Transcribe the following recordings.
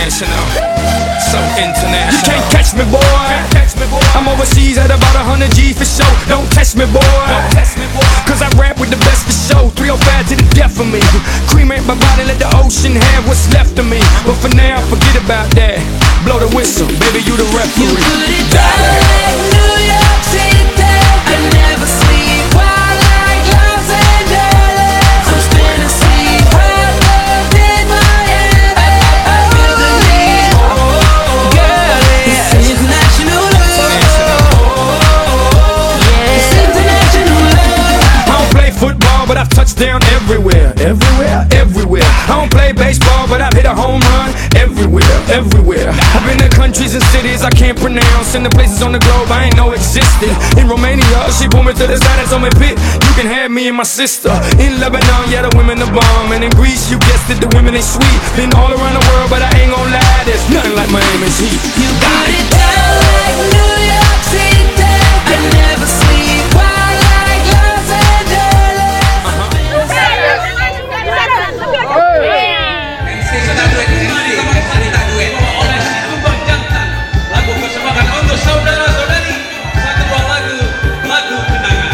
international, so international. You can't catch me, boy. I'm overseas at about 100 G for show. Don't test me, boy. Cause I rap with the best for show. 305 to the death of me. Cremate my body, let the ocean have what's left of me. But for now, forget about that. Blow the whistle, baby, you the referee. You put it down like New York City. I never sleep while like Los Angeles. I'm spinning sleep, hot love in my head. I feel the need, girl, it's international love. It's international love. I don't play football, but I've touched down everywhere. I don't play baseball, but I've hit a home run everywhere. I've been to countries and cities I can't pronounce, and the places on the globe I ain't know existed. In Romania, she pulled me to the side and told me, "Pit, you can have me and my sister." In Lebanon, yeah, the women are bomb, and in Greece, you guessed it, the women ain't sweet. Been all around the world, but I ain't gon' lie, there's nothing like Miami's heat. You put it down like New York City. I never sleep while like Los Angeles. Lagu persembahan untuk saudara-saudari. Satu buah lagu kenangan.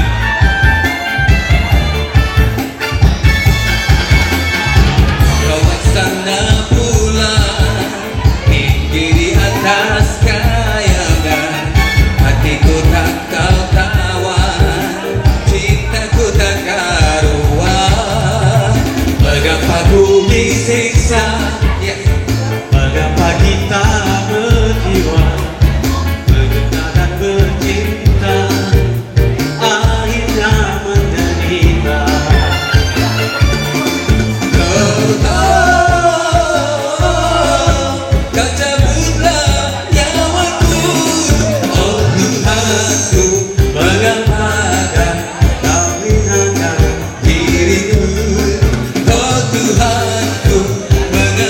Lewat sana pula, tinggi di atas kayangan, hatiku tak kau tawan, cintaku tak karuan. Mengapa ku disiksa? Mengapa kita berjiwa, berguna dan bercinta, akhirnya menderita. Kau cabutlah nyawaku, oh Tuhanku, mengapakah kau hinakan diriku, oh Tuhanku, mengapa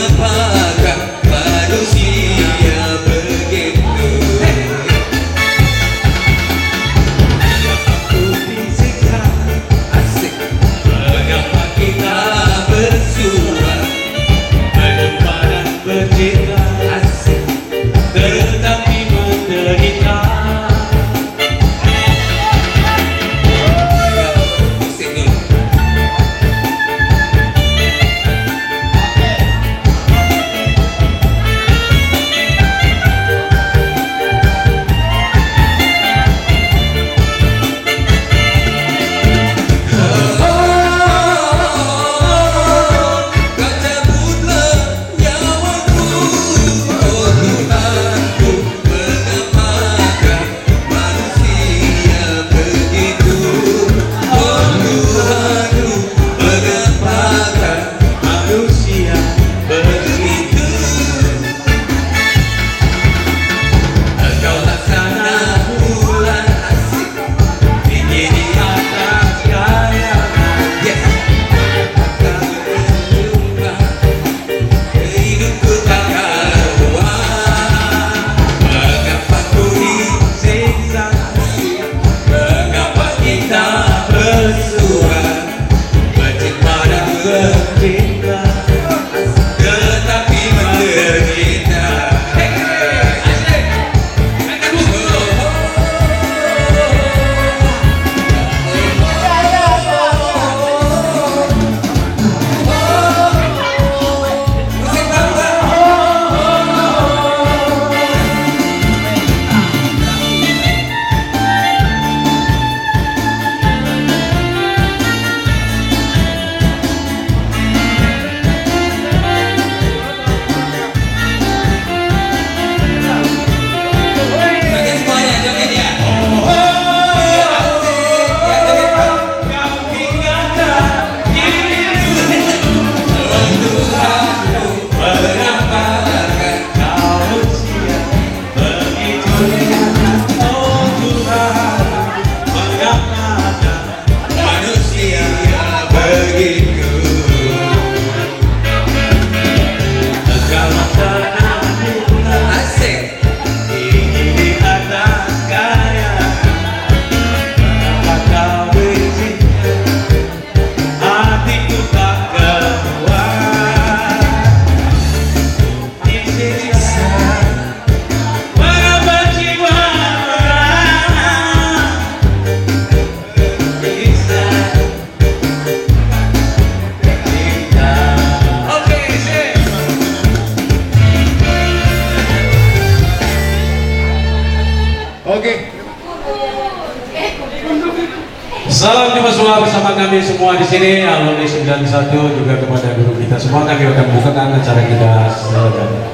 Salam jumpa semua bersama kami semua di sini alumni 91 juga kepada guru kita semua. Kami akan bukakan acara kita selanjutnya.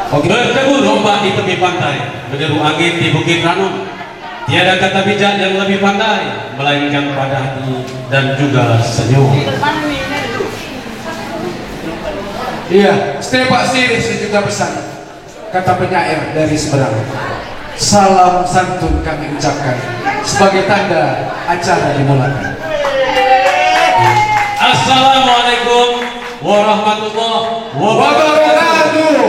Bertemu lomba di tepi pantai, menyeru angin di Bukit Ranum. Tiada kata bijak yang lebih pandai, melainkan pada hati dan juga senyum. Iya, Stepak Siri sejuta pesan, kata penyair dari seberang. Salam santun kami ucapkan sebagai tanda acara dimulakan. Assalamualaikum warahmatullahi wabarakatuh.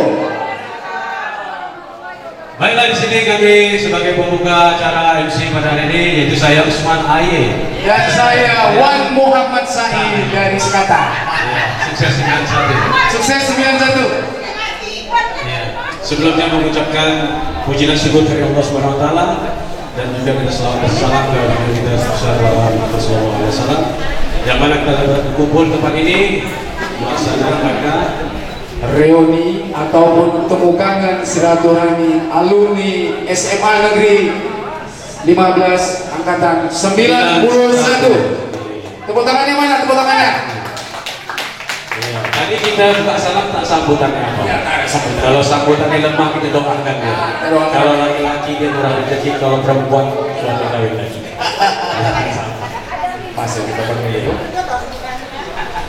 Baiklah, di sini kami sebagai pembuka acara MC pada hari ini yaitu saya Usman Aye Dan saya Wan Muhammad Said dari Sekata. Sukses 91. Sukses 91. Sebelumnya mengucapkan puji dan syukur dari Allah Subhanahu wa taala dan juga kita selawat dan salam kepada Nabi kita Muhammad sallallahu alaihi wasallam. Yang mana kita berkumpul tempat ini melaksanakan reuni ataupun temu kangen silaturahmi alumni SMA Negeri 15 angkatan 91. Tepuk tangannya mana? Tepuk tangannya. Ya, tadi kita buka salam tak sambutannya apa? Ya, tak ada sambutan. Kalau sambutannya lemah kita doakan ya. Doakan. Kalau laki-laki dia murah rezeki, kalau perempuan suami kawin lagi. Masih kita panggil itu.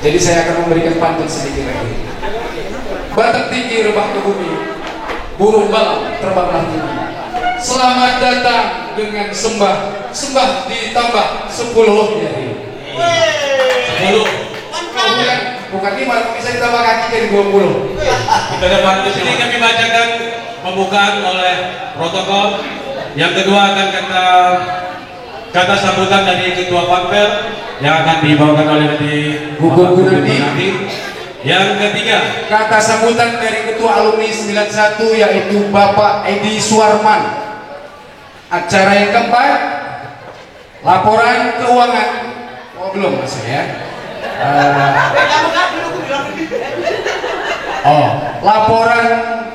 Jadi saya akan memberikan pantun sedikit lagi. Batak tinggi rebah ke bumi, burung balang terbanglah tinggi. Selamat datang dengan sembah, sembah ditambah 10 jari. 10. Bukan 5, bisa ditambah kaki jadi 20. Kita dapat di sini kami bacakan pembukaan oleh protokol. Yang kedua akan kata sambutan dari Ketua Panpel yang akan dibawakan oleh Gugur Gunadi. Yang ketiga Kata sambutan dari Ketua Alumni 91 yaitu Bapak Edi Suarman. Acara yang keempat, laporan keuangan. Oh belum masuk ya. Laporan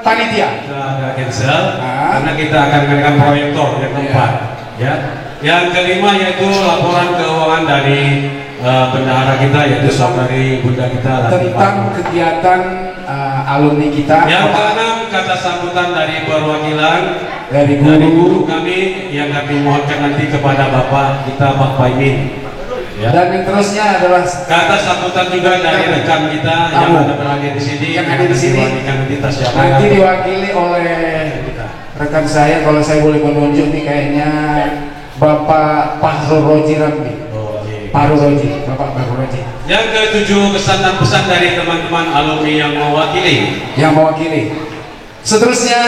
panitia. kita ada cancel karena kita akan mengadakan proyektor yang keempat. Ya. Yang kelima yaitu laporan keuangan dari bendahara kita yaitu saudari Bunda kita Tentang kegiatan alumni kita. Yang keenam kata sambutan dari perwakilan dari dari guru. guru kami yang kami mohonkan nanti kepada Bapak kita Pak Paimin. Ya. Dan yang terusnya adalah Kata sambutan juga dari rekan kita yang ada berada di sini, Yang ada di sini. Nanti diwakili oleh rekan saya, kalau saya boleh menunjuk nih kayaknya Bapak Fahrul Roji Ramli. Fahrul Roji, Bapak Fahrul Roji. Yang ketujuh kesan dan pesan dari teman-teman alumni yang mewakili. Seterusnya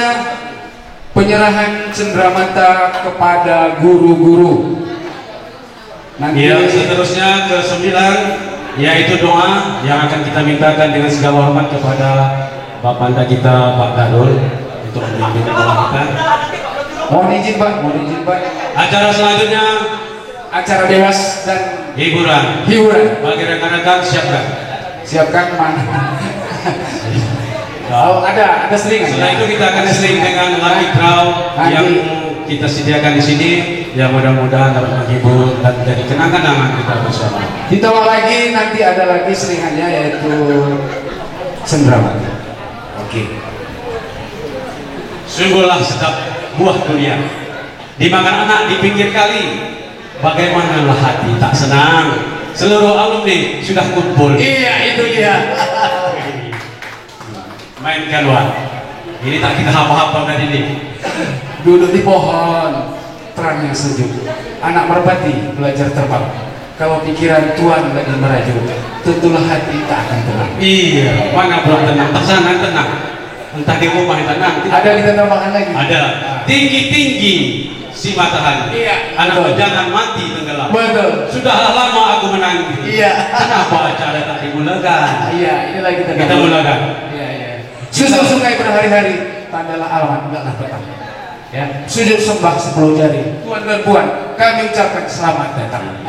penyerahan cenderamata kepada guru-guru. Nanti Yang seterusnya ke-9 yaitu doa yang akan kita mintakan dengan segala hormat kepada Bapanda kita Pak Darul untuk memimpin doa kita. mohon izin Pak. Acara selanjutnya Acara dewas dan hiburan. Bagi rekan-rekan siapkan mana? Oh ada selingan. Setelah itu kita akan seling dengan lucky draw yang kita sediakan di sini yang mudah-mudahan dapat menghibur dan jadi kenang-kenangan kita bersama. Ditambah lagi nanti ada lagi selingannya yaitu cenderamata. Oke. Sungguhlah sedap buah durian dimakan anak di pinggir kali. Bagaimanalah hati tak senang. Seluruh alumni sudah kumpul. Iya itu dia. Mainkan Wan. Ini tak kita hafal tadi ini. Duduk di pohon, terang yang sejuk. Anak merpati belajar terbang. Kalau pikiran Tuhan lagi merajuk, tentulah hati tak akan tenang. Iya, mana belum tenang? Tersanang tenang. Entah di rumah tenang. Ada kita tambahkan lagi. Ada. Tinggi-tinggi si matahari. Iya. Anak jangan mati tenggelam. Betul. Sudah lama aku menanti. Iya. Kenapa acara tak dimulakan? Iya, inilah kita mulakan. Iya. Susur sungai berhari-hari, tandalah alamat enggaklah petang. Ya, sujud sembah 10 jari. Tuan dan puan, kami ucapkan selamat datang.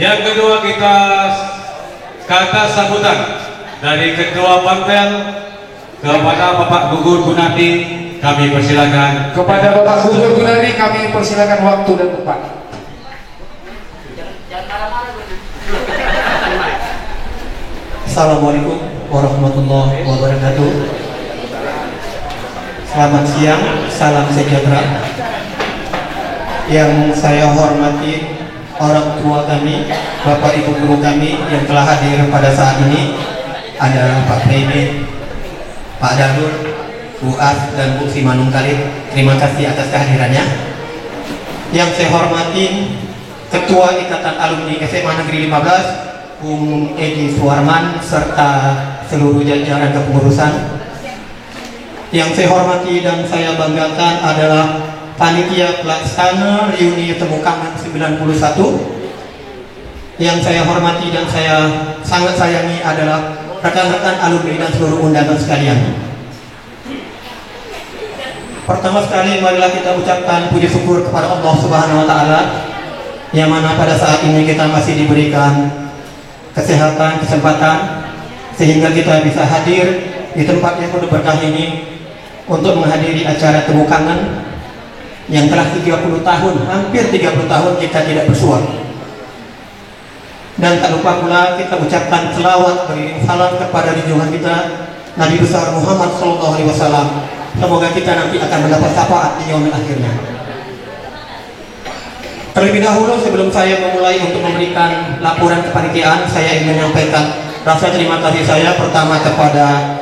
Yang kedua kita kata sambutan dari Ketua Panpel kepada Bapak Gugur Gunadi, kami persilakan. Kepada Bapak Gugur Gunadi kami persilakan waktu dan tempat. Assalamualaikum warahmatullahi wabarakatuh. Selamat siang, salam sejahtera. Yang saya hormati orang tua kami, Bapak Ibu guru kami yang telah hadir pada saat ini, ada Pak Premi, Pak Darul, Bu As, dan Bu Simanung Khalid. Terima kasih atas kehadirannya. Yang saya hormati Ketua Ikatan Alumni SMA Negeri 15, Bung Edi Suwarman, serta seluruh jajaran kepengurusan. Yang saya hormati dan saya banggakan adalah Panitia Pelaksana Reuni Temu Kangen 91. Yang saya hormati dan saya sangat sayangi adalah rekan-rekan alumni dan seluruh undangan sekalian. Pertama sekali marilah kita ucapkan puji syukur kepada Allah Subhanahu wa taala yang mana pada saat ini kita masih diberikan kesehatan, kesempatan sehingga kita bisa hadir di tempat yang penuh berkah ini untuk menghadiri acara Temu Kangen yang telah 30 tahun, hampir 30 tahun kita tidak bersua. Dan tak lupa pula kita ucapkan selawat beriring salam kepada junjungan kita Nabi besar Muhammad SAW. Semoga kita nanti akan mendapat syafaat di yaumil akhirnya. Terlebih dahulu sebelum saya memulai untuk memberikan laporan kepanitiaan, saya ingin menyampaikan rasa terima kasih saya pertama kepada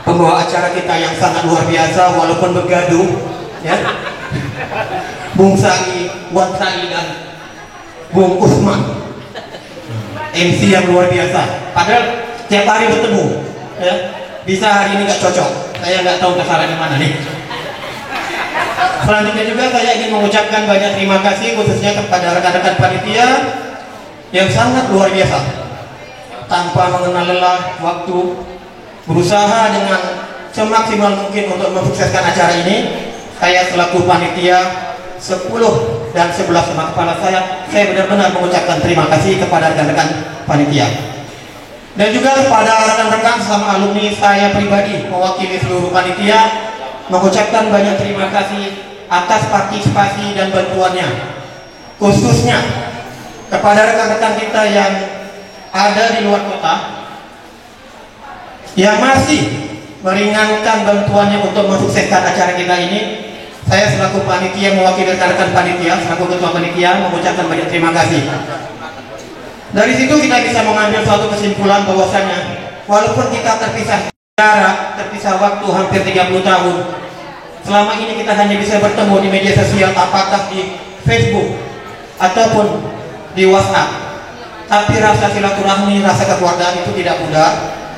pembawa acara kita yang sangat luar biasa walaupun bergaduh, ya, Bung Sai, Wan Sai, dan Bung Usman, MC yang luar biasa. Padahal tiap hari bertemu, ya, bisa hari ini nggak cocok. Saya nggak tahu kesalahan di mana nih. Selanjutnya juga saya ingin mengucapkan banyak terima kasih khususnya kepada rekan-rekan panitia yang sangat luar biasa. Tanpa mengenal lelah waktu, berusaha dengan semaksimal mungkin untuk mensukseskan acara ini. Saya selaku panitia 10 dan 11 teman kepala saya benar-benar mengucapkan terima kasih kepada rekan-rekan panitia. Dan juga kepada rekan-rekan sama alumni saya pribadi mewakili seluruh panitia mengucapkan banyak terima kasih atas partisipasi dan bantuannya, khususnya kepada rekan-rekan kita yang ada di luar kota yang masih meringankan bantuannya untuk mensukseskan acara kita ini. Saya selaku panitia mewakili rekan-rekan panitia, selaku ketua panitia mengucapkan banyak terima kasih. Dari situ kita bisa mengambil suatu kesimpulan bahwasanya walaupun kita terpisah jarak, terpisah waktu hampir 30 tahun, selama ini kita hanya bisa bertemu di media sosial, apakah di Facebook ataupun di WhatsApp, tapi rasa silaturahmi, rasa kekeluargaan itu tidak mudah.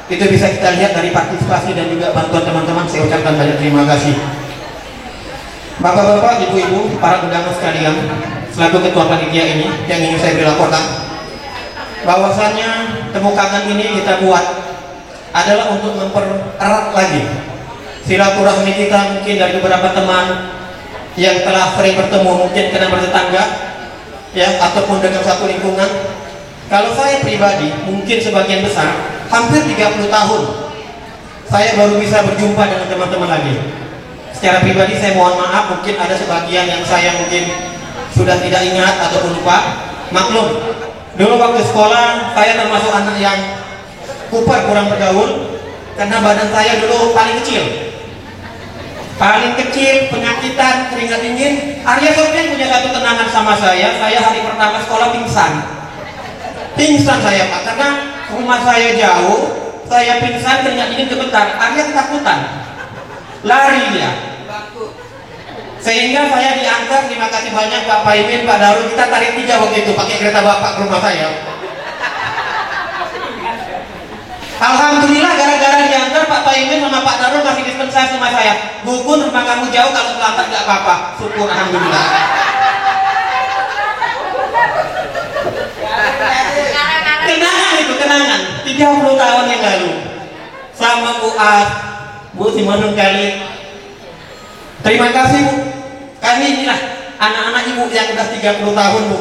Itu bisa kita lihat dari partisipasi dan juga bantuan teman-teman. Saya ucapkan banyak terima kasih. Bapak-bapak, ibu-ibu, para undangan sekalian, selaku ketua panitia ini yang ingin saya laporkan bahwasanya Temu Kangen ini kita buat adalah untuk mempererat lagi silaturahmi kita mungkin dari beberapa teman yang telah sering bertemu mungkin karena bertetangga, ya, ataupun dengan satu lingkungan. Kalau saya pribadi mungkin sebagian besar hampir 30 tahun saya baru bisa berjumpa dengan teman-teman lagi. Secara pribadi saya mohon maaf, mungkin ada sebagian yang saya mungkin sudah tidak ingat ataupun lupa. Maklum, dulu waktu sekolah saya termasuk anak yang kupar, kurang bergaul, karena badan saya dulu paling kecil, penyakitan, keringat dingin. Arya Sofyan punya satu kenangan sama saya hari pertama sekolah pingsan saya Pak, karena rumah saya jauh, saya pingsan, keringat dingin gemetar. Arya ketakutan, lari dia, sehingga saya diantar. Terima kasih banyak Pak Paimin, Pak Darul, kita tarik 3 waktu itu pakai kereta bapak ke rumah saya. Alhamdulillah gara-gara diantar Pak Paimin sama Pak Darul masih dispensasi sama saya. Gugun, rumah kamu jauh, kalau terlambat gak apa-apa. Syukur, alhamdulillah. Kenangan itu, kenangan 30 tahun yang lalu sama Bu As, Bu Simanung Khalid. Terima kasih Bu. Kami inilah anak-anak ibu yang sudah 30 tahun Bu.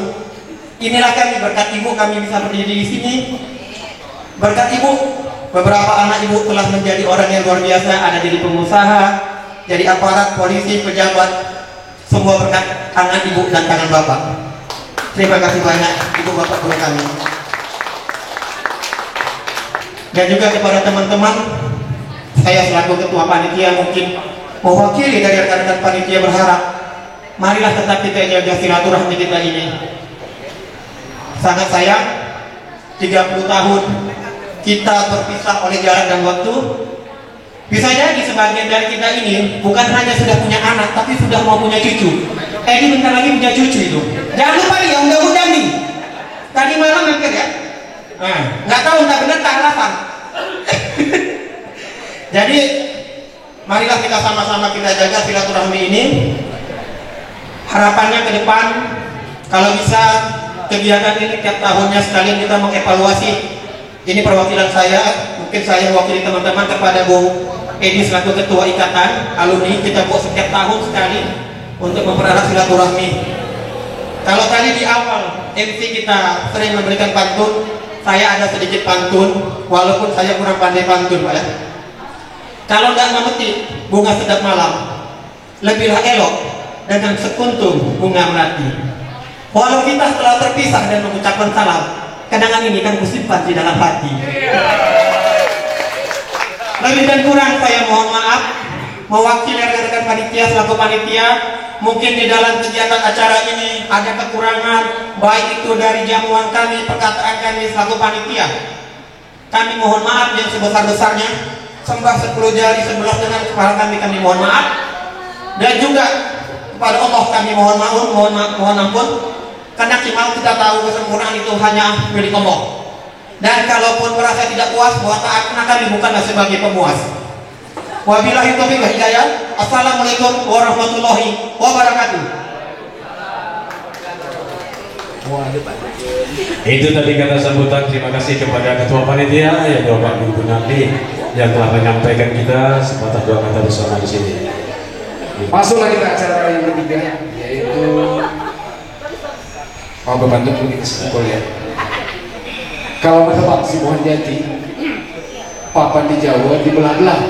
Inilah kami, berkat ibu kami bisa berdiri di sini. Berkat ibu, beberapa anak ibu telah menjadi orang yang luar biasa, ada jadi pengusaha, jadi aparat, polisi, pejabat, semua berkat tangan ibu dan tangan bapak. Terima kasih banyak ibu bapak guru kami. Dan juga kepada teman-teman, saya selaku ketua panitia mungkin mewakili dari rekan-rekan panitia berharap, marilah tetap kita jaga silaturahmi kita ini. Sangat sayang 30 tahun kita berpisah oleh jarak dan waktu. Bisa jadi sebagian dari kita ini bukan hanya sudah punya anak, tapi sudah mau punya cucu. Ini bentar lagi punya cucu itu. Jangan lupa nih, yang undang-undang nih. Tadi malam hampir ya. Nah, nggak tahu entah benar tak alasan. Jadi marilah kita sama-sama kita jaga silaturahmi ini. Harapannya ke depan, kalau bisa kegiatan ini tiap tahunnya sekalian kita mengevaluasi. Ini perwakilan saya, mungkin saya mewakili teman-teman kepada Bu Edi selaku ketua ikatan alumni. Kita buat setiap tahun sekali untuk mempererat silaturahmi. Kalau tadi di awal MC kita sering memberikan pantun, saya ada sedikit pantun, walaupun saya kurang pandai pantun, Pak ya. Kalau nggak memetik bunga sedap malam, lebihlah elok dengan sekuntum bunga melati. Walau kita setelah terpisah dan mengucapkan salam, kenangan ini kan kusimpan di dalam hati. Lebih dan kurang saya mohon maaf, mewakili rekan-rekan panitia selaku panitia. Mungkin di dalam kegiatan acara ini ada kekurangan, baik itu dari jamuan kami, perkataan kami selaku panitia. Kami mohon maaf yang sebesar-besarnya. Sembah 10 jari sebelah dengan kepala kami mohon maaf. Dan juga kepada Allah kami mohon ampun. Karena kita tahu kesempurnaan itu hanya milik Allah. Dan kalaupun merasa tidak puas, buat taat, karena kami bukanlah sebagai pemuas. Wabillahi taufiq wal hidayah. Assalamualaikum warahmatullahi wabarakatuh. Itu tadi kata sambutan. Terima kasih kepada ketua panitia yang Bapak Ibu Nardi yang telah menyampaikan kita sepatah dua kata bersama di sini. Masuklah kita acara yang ketiga, yaitu mau berbantu pergi ke sekolah ya. Kalau menebak si pohon jati, papan di Jawa dibelah-belah.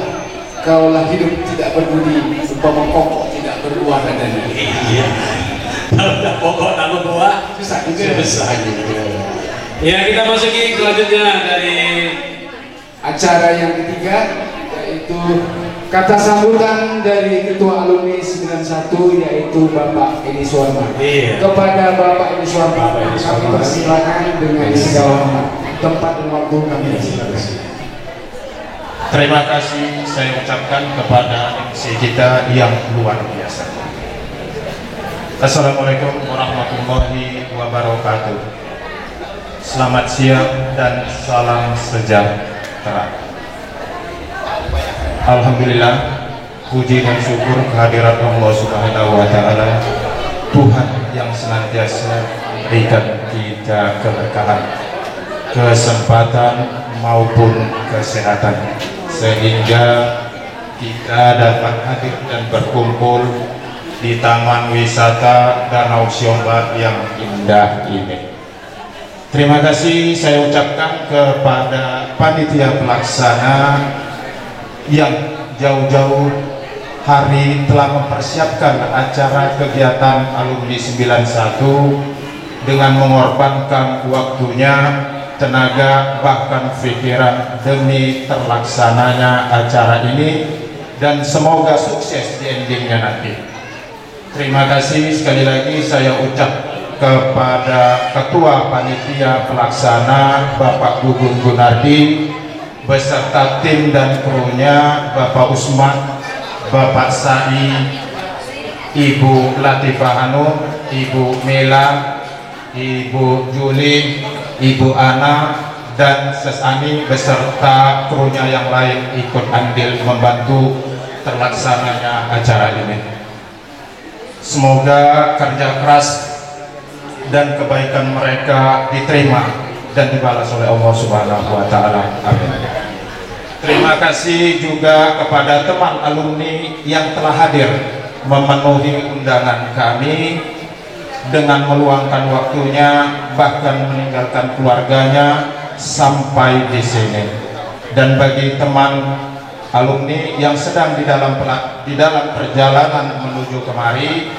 Kaulah hidup tidak berbudi, umpama pokok tidak berbuah dan Iya. Kalau tidak pokok tak berbuah, susah juga. susah juga. Ya, kita masuki selanjutnya dari Acara yang ketiga yaitu kata sambutan dari Ketua Alumni 91 yaitu Bapak Edi Suwarma. Iya. Kepada Bapak Edi Suwarma kami persilakan dengan segala hormat. Tempat dan waktu kami persilakan. Terima kasih saya ucapkan kepada MC kita yang luar biasa. Assalamualaikum warahmatullahi wabarakatuh. Selamat siang dan salam sejahtera. Alhamdulillah, puji dan syukur kehadirat Allah Subhanahu wa Ta'ala, Tuhan yang senantiasa memberikan kita keberkahan, kesempatan maupun kesehatan, sehingga kita dapat hadir dan berkumpul di Taman Wisata Danau Siombak yang indah ini. Terima kasih saya ucapkan kepada panitia pelaksana yang jauh-jauh hari telah mempersiapkan acara kegiatan alumni 91 dengan mengorbankan waktunya, tenaga, bahkan pikiran demi terlaksananya acara ini, dan semoga sukses di endingnya nanti. Terima kasih sekali lagi saya ucap kepada Ketua Panitia Pelaksana Bapak Gugun Gunardi beserta tim dan krunya, Bapak Usman, Bapak Sai, Ibu Latifah Hanum, Ibu Mela, Ibu Juli, Ibu Ana, dan Sesani beserta krunya yang lain ikut andil membantu terlaksananya acara ini. Semoga kerja keras dan kebaikan mereka diterima dan dibalas oleh Allah Subhanahu wa Ta'ala. Amin. Terima kasih juga kepada teman alumni yang telah hadir memenuhi undangan kami dengan meluangkan waktunya, bahkan meninggalkan keluarganya sampai di sini. Dan bagi teman alumni yang sedang di dalam perjalanan menuju kemari,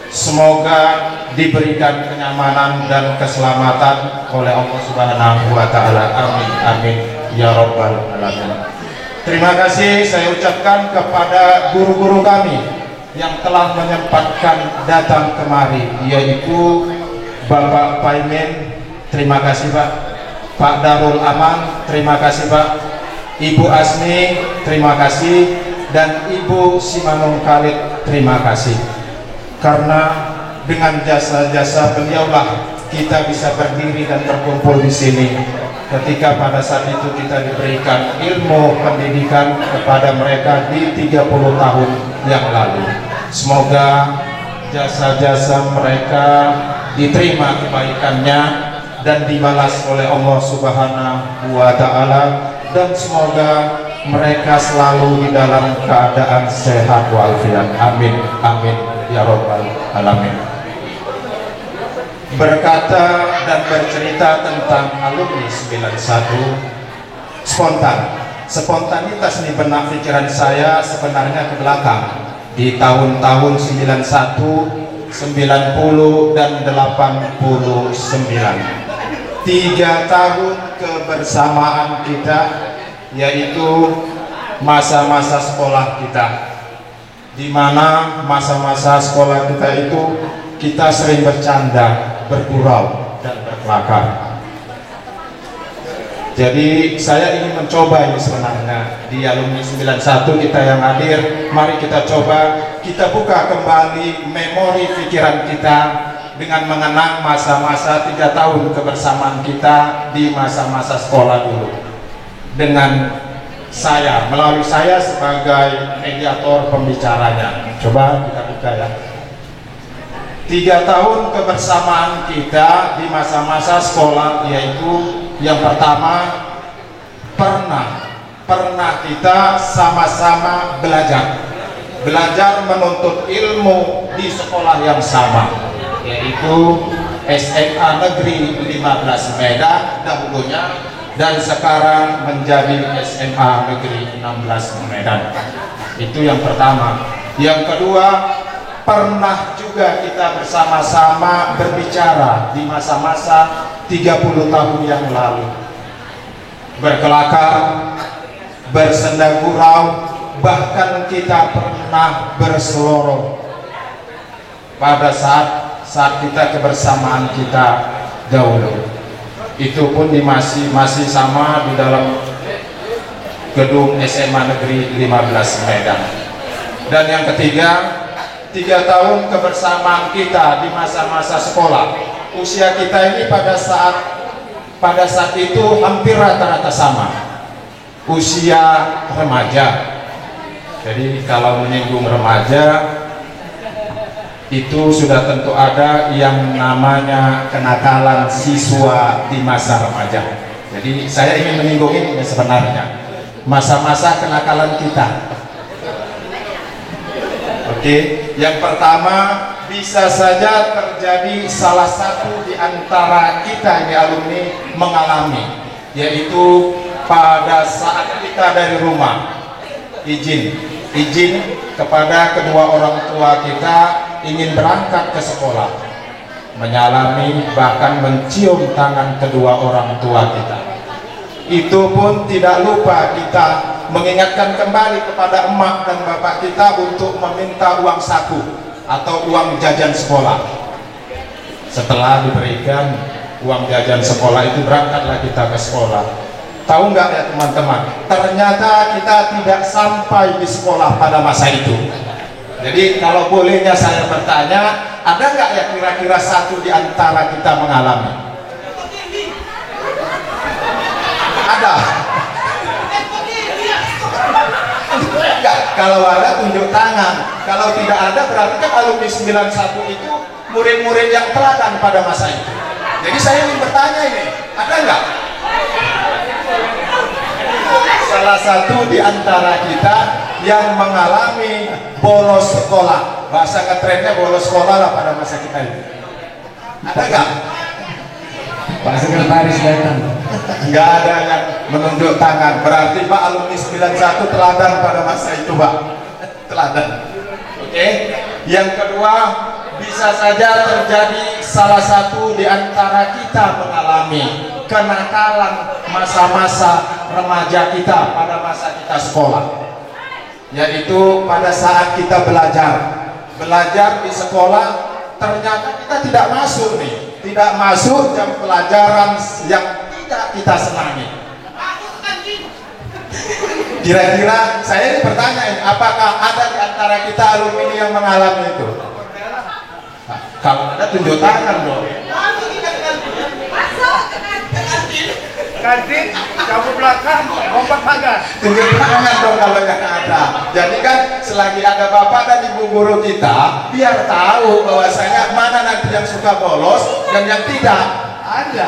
semoga diberikan kenyamanan dan keselamatan oleh Allah Subhanahu wa Ta'ala. Amin amin ya Rabbal Alamin. Terima kasih saya ucapkan kepada guru-guru kami yang telah menyempatkan datang kemari, yaitu Bapak Paimin, terima kasih Pak. Pak Darul Aman, terima kasih Pak. Ibu Asmi, terima kasih. Dan Ibu Simanung Khalid, terima kasih. Karena dengan jasa-jasa beliaulah kita bisa berdiri dan berkumpul di sini. Ketika pada saat itu kita diberikan ilmu pendidikan kepada mereka di 30 tahun yang lalu. Semoga jasa-jasa mereka diterima kebaikannya dan dibalas oleh Allah Subhanahu wa Ta'ala, dan semoga mereka selalu di dalam keadaan sehat walafiat. Amin amin ya Rabbal Alamin. Berkata dan bercerita tentang alumni 91, spontanitas di benak pikiran saya sebenarnya ke belakang di tahun-tahun 91, 90 dan 89. 3 tahun kebersamaan kita, yaitu masa-masa sekolah kita, di mana masa-masa sekolah kita itu kita sering bercanda, bergurau dan berkelakar. Jadi saya ingin mencoba ini sebenarnya di alumni 91 kita yang hadir, mari kita coba, kita buka kembali memori pikiran kita dengan mengenang masa-masa 3 tahun kebersamaan kita di masa-masa sekolah dulu. Dengan saya, melalui saya sebagai mediator pembicaranya. Coba kita buka ya. 3 tahun kebersamaan kita di masa-masa sekolah, yaitu yang pertama, pernah kita sama-sama belajar menuntut ilmu di sekolah yang sama, yaitu SMA Negeri 15 Medan dahulunya, dan sekarang menjadi SMA Negeri 16 Medan. Itu yang pertama. Yang kedua, pernah juga kita bersama-sama berbicara di masa-masa 30 tahun yang lalu, berkelakar, bersenda gurau, bahkan kita pernah berseloroh pada saat kita kebersamaan kita dahulu. Itu pun masih sama di dalam gedung SMA Negeri 15 Medan. Dan yang ketiga, 3 tahun kebersamaan kita di masa-masa sekolah. Usia kita ini pada saat itu hampir rata-rata sama, usia remaja. Jadi kalau menyinggung remaja, itu sudah tentu ada yang namanya kenakalan siswa di masa remaja. Jadi saya ingin menyinggung ini sebenarnya, masa-masa kenakalan kita. Oke, yang pertama, bisa saja terjadi salah satu di antara kita ini alumni mengalami, yaitu pada saat kita dari rumah izin kepada kedua orang tua kita ingin berangkat ke sekolah, menyalami bahkan mencium tangan kedua orang tua kita. Itu pun tidak lupa kita mengingatkan kembali kepada emak dan bapak kita untuk meminta uang saku atau uang jajan sekolah. Setelah diberikan uang jajan sekolah itu, berangkatlah kita ke sekolah. Tahu nggak ya teman-teman, ternyata kita tidak sampai di sekolah pada masa itu. Jadi kalau bolehnya saya bertanya, ada nggak ya kira-kira satu di antara kita mengalami? Ada? Enggak, kalau ada tunjuk tangan. Kalau tidak ada berarti kan alumni 91 itu murid-murid yang teladan pada masa itu. Jadi saya ingin bertanya ini, ada nggak salah satu di antara kita yang mengalami bolos sekolah? Bahasa ngetrennya bolos sekolah lah pada masa kita ini. Ada nggak? Pak Sekretaris datang. Nggak ada yang menunjuk tangan. Berarti Pak alumni 91 teladan pada masa itu, Pak. Teladan. Oke. Yang kedua, bisa saja terjadi salah satu di antara kita mengalami kenakalan masa-masa remaja kita pada masa kita sekolah, yaitu pada saat kita belajar di sekolah, ternyata kita tidak masuk jam pelajaran yang tidak kita senangi. Kira-kira saya bertanya, apakah ada di antara kita alumni yang mengalami itu? Nah, kalau ada tunjuk tangan dong. Kantin, kamu belakang, lompat pagar. Tunjuk tangan dong kalau yang ada. Jadi kan selagi ada bapak dan ibu guru kita, biar tahu bahwasanya mana nanti yang suka bolos dan yang tidak. Ada.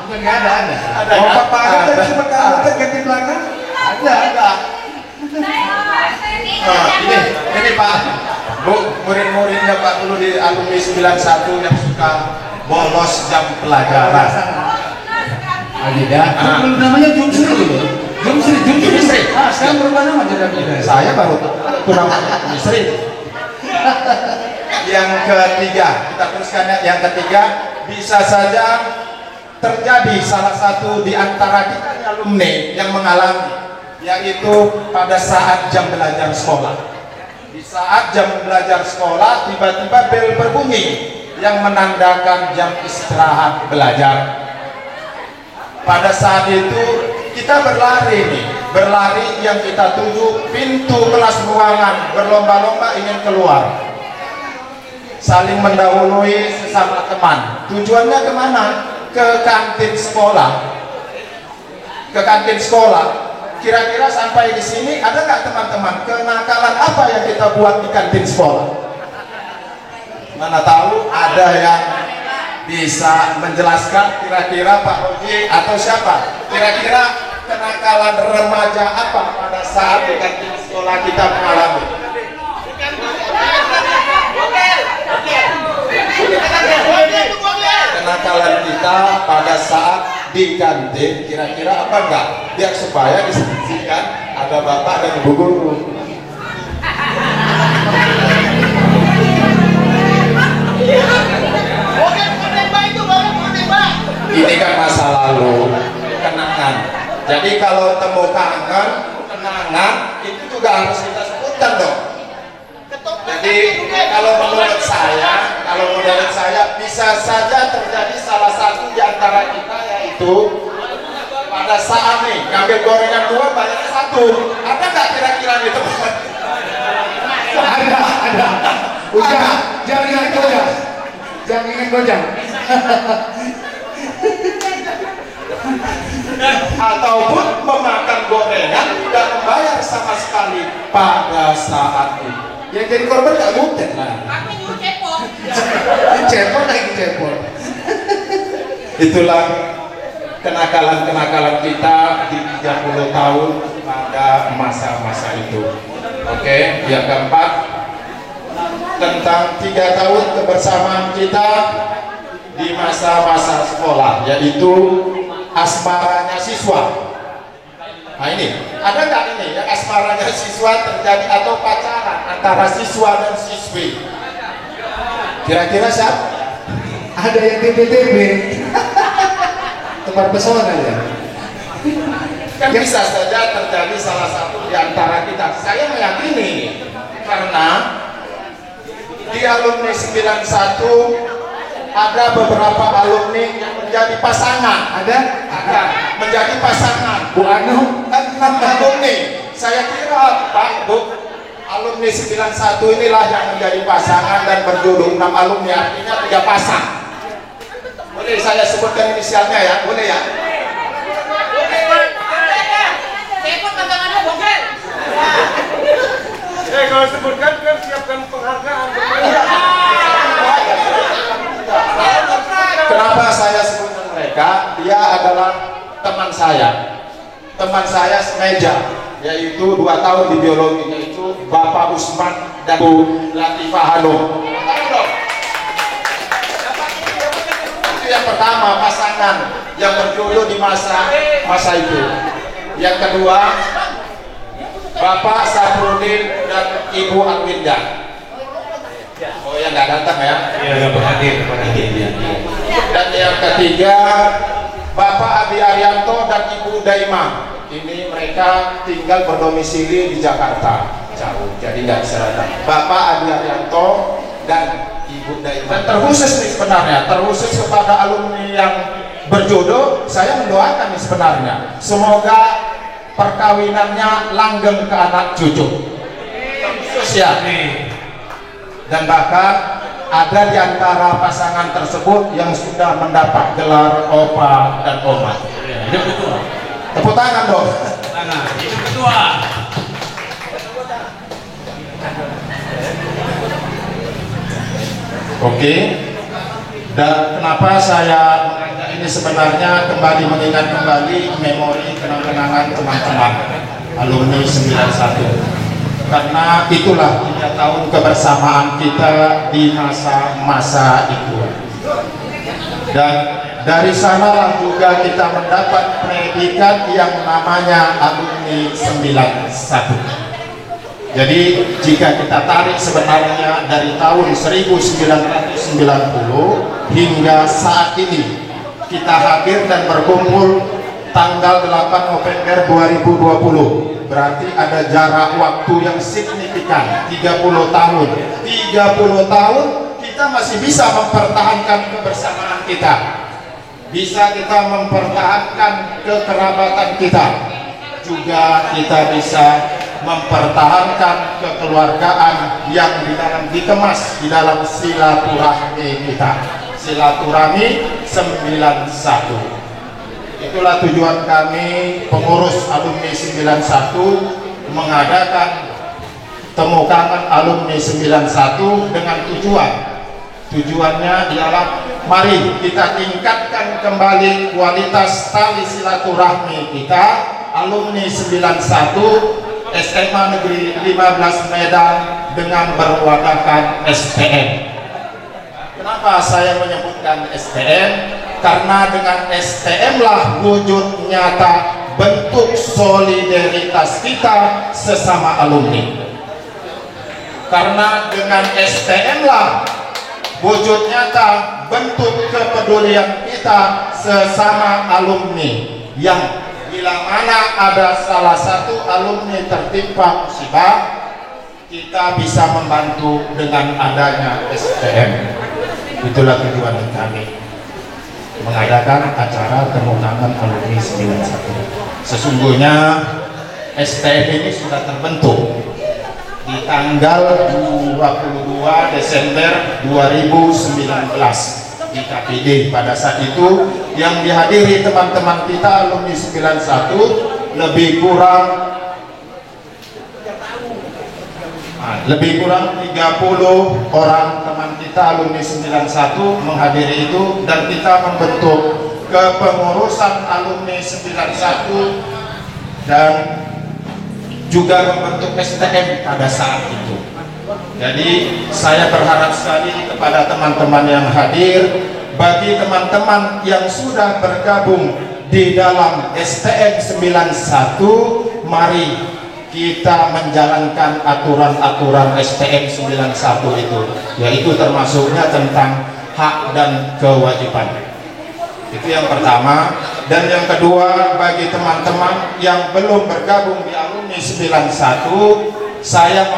Bukan nggak ada. Ada lompat pagar dan cuma kamu ganti belakang. Ada. Nah, ini Pak, Bu, murid-muridnya Pak dulu di alumni 91 yang suka bolos jam pelajaran. Tidak. Namanya Jumsri dulu. Jumsri. Sekarang berubah nama jadi. Saya baru tahu namanya Jumsri. Yang ketiga, kita teruskan ya. Yang ketiga, bisa saja terjadi salah satu di antara kita alumni yang mengalami, yaitu pada saat jam belajar sekolah. Di saat jam belajar sekolah, tiba-tiba bel berbunyi yang menandakan jam istirahat belajar. Pada saat itu kita berlari yang kita tuju pintu kelas ruangan, berlomba-lomba ingin keluar, saling mendahului sesama teman. Tujuannya kemana? Ke kantin sekolah. Kira-kira sampai di sini ada nggak teman-teman kenakalan apa yang kita buat di kantin sekolah? Mana tahu ada yang bisa menjelaskan, kira-kira Pak Roji atau siapa? Kira-kira kenakalan remaja apa pada saat di kantin sekolah kita mengalami? Kenakalan kita pada saat di kantin, kira-kira apa enggak? Biar supaya disaksikan ada bapak dan ibu guru. Ini kan masa lalu, kenangan. Jadi kalau temu kangen, kenangan itu juga harus kita sebutkan dong. Jadi kalau menurut saya bisa saja terjadi salah satu di antara kita, yaitu pada saat nih ngambil gorengan dua bayar satu. Ada nggak kira-kira di tempat? Ada. Udah, jangan ingat gojang. Ataupun memakan gorengan tidak membayar sama sekali pada saat itu. Yang jadi korban nggak mudah lah. Cepot. Itulah kenakalan kita di 30 tahun pada masa-masa itu. Oke, yang keempat tentang 3 tahun kebersamaan kita di masa-masa sekolah, yaitu asmaranya siswa. Nah ini, ada nggak ini yang asmaranya siswa terjadi atau pacaran antara siswa dan siswi? Kira-kira siapa? Ada yang TB tempat pesona ya. Kan bisa saja terjadi salah satu di antara kita. Saya meyakini ini karena di alumni 91 ada beberapa alumni yang menjadi pasangan. Ada menjadi pasangan. Bu Anu, 6 alumni. Saya kira Pak Bu, alumni 91 inilah yang menjadi pasangan dan berjodoh. 6 alumni artinya 3 pasang. Boleh saya sebutkan inisialnya ya? Boleh ya? kalau sebutkan kan siapkan penghargaan. Kenapa saya sebutkan mereka? Dia adalah teman saya semeja, yaitu 2 tahun di biologi, yaitu Bapak Usman dan Bu Latifah Hanum. Itu yang pertama, pasangan yang berjodoh di masa itu. Yang kedua, Bapak Sabrudin dan Ibu Arwinda. Oh yang nggak datang ya? Iya, nggak berhadir. Dan yang ketiga Bapak Adi Arianto dan Ibu Daima. Ini mereka tinggal berdomisili di Jakarta, jauh, jadi nggak bisa datang. Bapak Adi Arianto dan Ibu Daima. Dan terkhusus nih sebenarnya, terkhusus kepada alumni yang berjodoh, saya mendoakan nih sebenarnya. Semoga perkawinannya langgeng ke anak cucu. Terkhusus ya. Dan bahkan ada di antara pasangan tersebut yang sudah mendapat gelar opa dan oma. Hidup ketua. Tepuk tangan dong. Tangan. Hidup ketua. Oke. Dan kenapa saya mengajak ini sebenarnya kembali mengingat kembali memori kenang-kenangan teman-teman alumni 91. Karena itulah 3 tahun kebersamaan kita di masa-masa itu. Dan dari sanalah juga kita mendapat predikat yang namanya alumni 91. Jadi jika kita tarik sebenarnya dari tahun 1990 hingga saat ini kita hadir dan berkumpul tanggal 8 November 2020, berarti ada jarak waktu yang signifikan 30 tahun. 30 tahun kita masih bisa mempertahankan kebersamaan kita, bisa kita mempertahankan kekerabatan kita, juga kita bisa mempertahankan kekeluargaan yang dikemas di dalam silaturahmi kita, silaturahmi 91. Itulah tujuan kami pengurus alumni 91 mengadakan temu kangen alumni 91 dengan tujuannya ialah mari kita tingkatkan kembali kualitas tali silaturahmi kita alumni 91 SMA Negeri 15 Medan dengan berwadahkan STM. Kenapa saya menyebutkan STM? Karena dengan STM lah wujud nyata bentuk solidaritas kita sesama alumni. Karena dengan STM lah wujud nyata bentuk kepedulian kita sesama alumni, yang bila mana ada salah satu alumni tertimpa musibah, kita bisa membantu dengan adanya STM. Itulah tujuan kami mengadakan acara temu kangen alumni 91. Sesungguhnya STM ini sudah terbentuk di tanggal 22 Desember 2019 di KPD. Pada saat itu yang dihadiri teman-teman kita alumni 91 lebih kurang 30 orang teman kita alumni 91 menghadiri itu, dan kita membentuk kepengurusan alumni 91 dan juga membentuk STM pada saat itu. Jadi saya berharap sekali kepada teman-teman yang hadir, bagi teman-teman yang sudah bergabung di dalam STM 91, mari kita menjalankan aturan-aturan STM 91 itu, yaitu termasuknya tentang hak dan kewajiban. Itu yang pertama. Dan yang kedua, bagi teman-teman yang belum bergabung di alumni 91, saya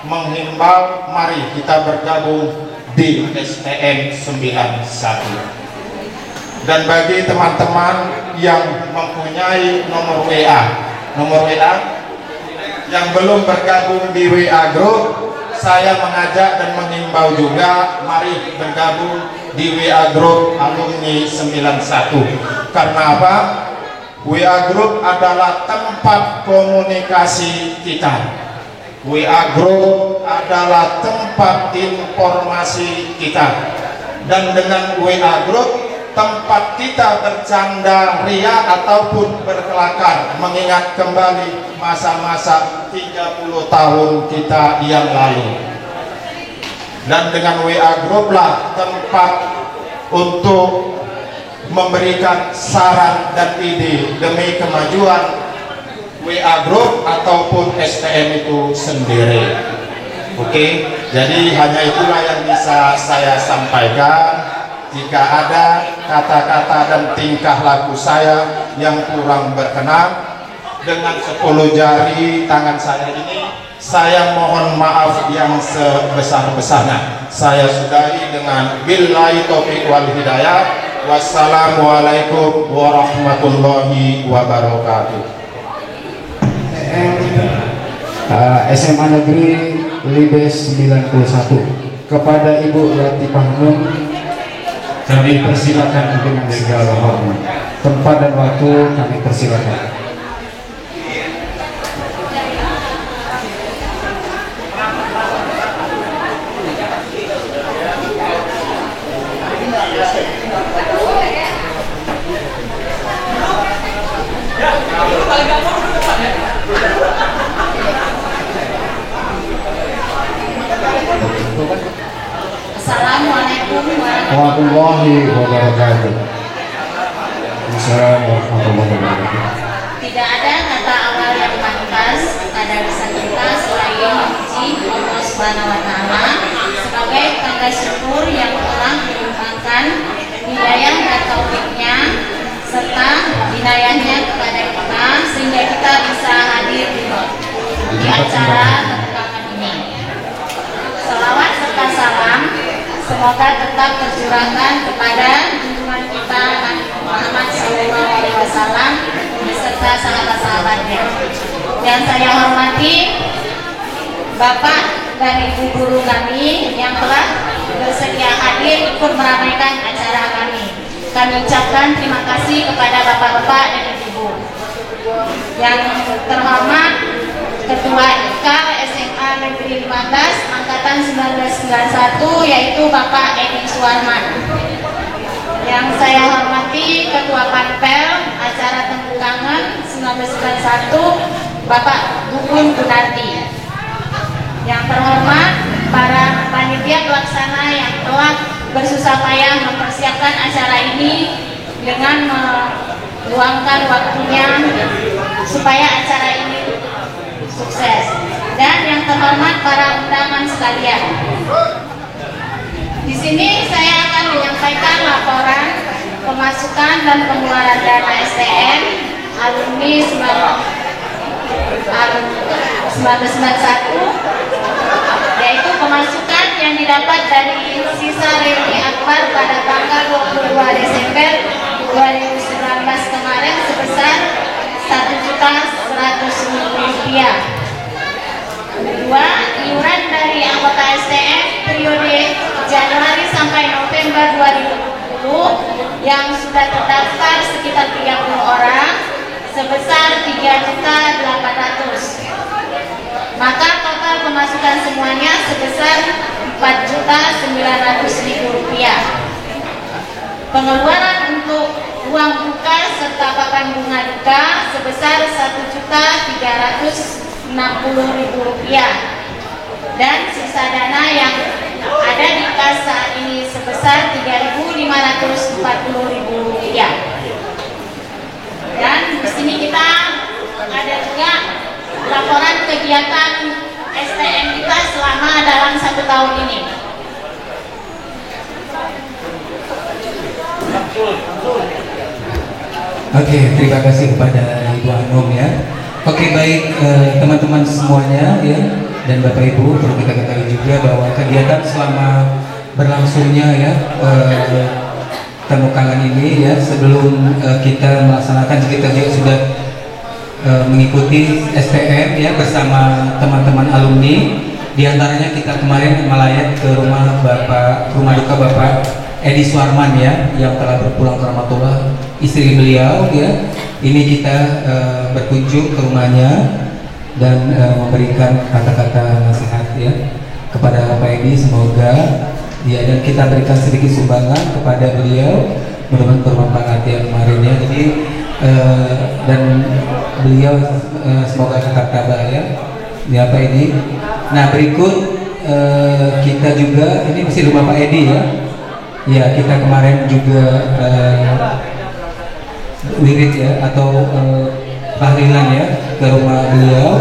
menghimbau mari kita bergabung di STM 91. Dan bagi teman-teman yang mempunyai nomor WA yang belum bergabung di WA Group, saya mengajak dan menghimbau juga mari bergabung di WA Group alumni 91. Karena apa? WA Group adalah tempat komunikasi kita. WA Group adalah tempat informasi kita. Dan dengan WA Group tempat kita bercanda ria ataupun berkelakar, mengingat kembali masa-masa 30 tahun kita yang lalu. Dan dengan WA Group lah tempat untuk memberikan saran dan ide demi kemajuan WA Group ataupun STM itu sendiri. Oke, jadi hanya itulah yang bisa saya sampaikan. jika ada kata-kata dan tingkah laku saya yang kurang berkenan, dengan 10 jari tangan saya ini saya mohon maaf yang sebesar-besarnya. Saya sudahi dengan billahi taufiq wal hidayah. Wassalamualaikum warahmatullahi wabarakatuh. SMA Negeri Libes 91 kepada Ibu Latifah Nur kami persilakan dengan segala hormat. Tempat dan waktu kami persilakan. Assalamualaikum warahmatullahi wabarakatuh. Assalamualaikum warahmatullahi wabarakatuh. Tidak ada kata awal yang pantas pada lisan kita selain memuji Allah Subhanahu wa Ta'ala sebagai tanda syukur yang telah melimpahkan hidayah dan taufiknya serta hidayahnya kepada kita sehingga kita bisa hadir di acara ketegangan ini. Salawat serta salam semoga tetap tercurahkan kepada junjungan kita Nabi Muhammad SAW beserta sahabat-sahabatnya. Yang saya hormati Bapak dan Ibu guru kami yang telah bersedia hadir ikut meramaikan acara kami. Kami ucapkan terima kasih kepada Bapak-Bapak dan Ibu. Yang terhormat Ketua IK SMA Negeri 15 Angkatan 1991 yaitu Bapak Edi Suarman. Yang saya hormati Ketua Panpel acara Tengkukangan 1991 Bapak Bukun Gunarti. Yang terhormat para panitia pelaksana yang telah bersusah payah mempersiapkan acara ini dengan meluangkan waktunya supaya acara ini sukses. Dan yang terhormat para undangan sekalian. Di sini saya akan menyampaikan laporan pemasukan dan pengeluaran dana STM alumni 1991, yaitu pemasukan yang didapat dari sisa reuni akbar pada tanggal 22 Desember 2019 kemarin sebesar Rp1.100.000. Kedua, iuran dari anggota STM periode Januari sampai November 2020 yang sudah terdaftar sekitar 30 orang sebesar Rp3.800.000. Maka total pemasukan semuanya sebesar Rp4.900.000. Pengeluaran untuk uang buka serta papan bunga duka sebesar Rp1.360.000 dan sisa dana yang ada di kas saat ini sebesar Rp3.540.000. Dan di sini kita ada juga laporan kegiatan STM kita selama dalam 1 tahun ini. Oke, terima kasih kepada Ibu Anum ya. Oke, baik teman-teman semuanya ya, dan Bapak Ibu, perlu kita ketahui juga bahwa kegiatan selama berlangsungnya ya Tengkukangan ini ya, sebelum kita melaksanakan, kita juga sudah mengikuti STM ya bersama teman-teman alumni. Di antaranya kita kemarin melayat ke rumah duka Bapak Edi Suarman ya, yang telah berpulang ke rahmatullah, istri beliau ya. Ini kita berkunjung ke rumahnya dan memberikan kata-kata nasihat ya kepada Pak Edi, semoga ya, dan kita berikan sedikit sumbangan kepada beliau, mudah-mudahan bermanfaat ya kemarin ya. Jadi dan beliau semoga tetap tabah ya Pak Edi. Nah, berikut kita juga, ini masih rumah Pak Edi ya. Ya, kita kemarin juga wirid ya atau tahlilan ya ke rumah beliau.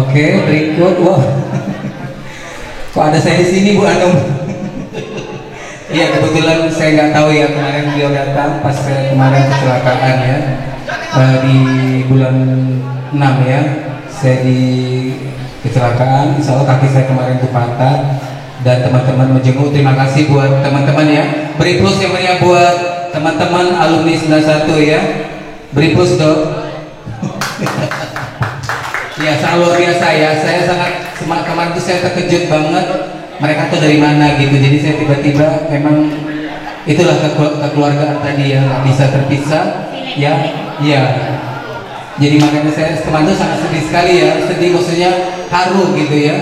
Oke, berikut. Wow. Kok ada saya di sini Bu Anum? Iya, kebetulan saya nggak tahu ya, kemarin beliau datang pas kemarin kecelakaan ya, di bulan 6 ya, saya di kecelakaan. Insya Allah kaki saya kemarin itu patah dan teman-teman menjenguk. Terima kasih buat teman-teman ya. Beri plus yang meriah buat teman-teman alumni 91 ya. Beri plus dong. Ya, sangat luar biasa ya. Saya sangat kemarin itu saya terkejut banget. Mereka tuh dari mana gitu. Jadi saya tiba-tiba memang itulah kekeluargaan tadi ya, nggak bisa terpisah ya. Iya. Jadi makanya saya kemarin itu sangat sedih sekali ya. Sedih maksudnya haru gitu ya.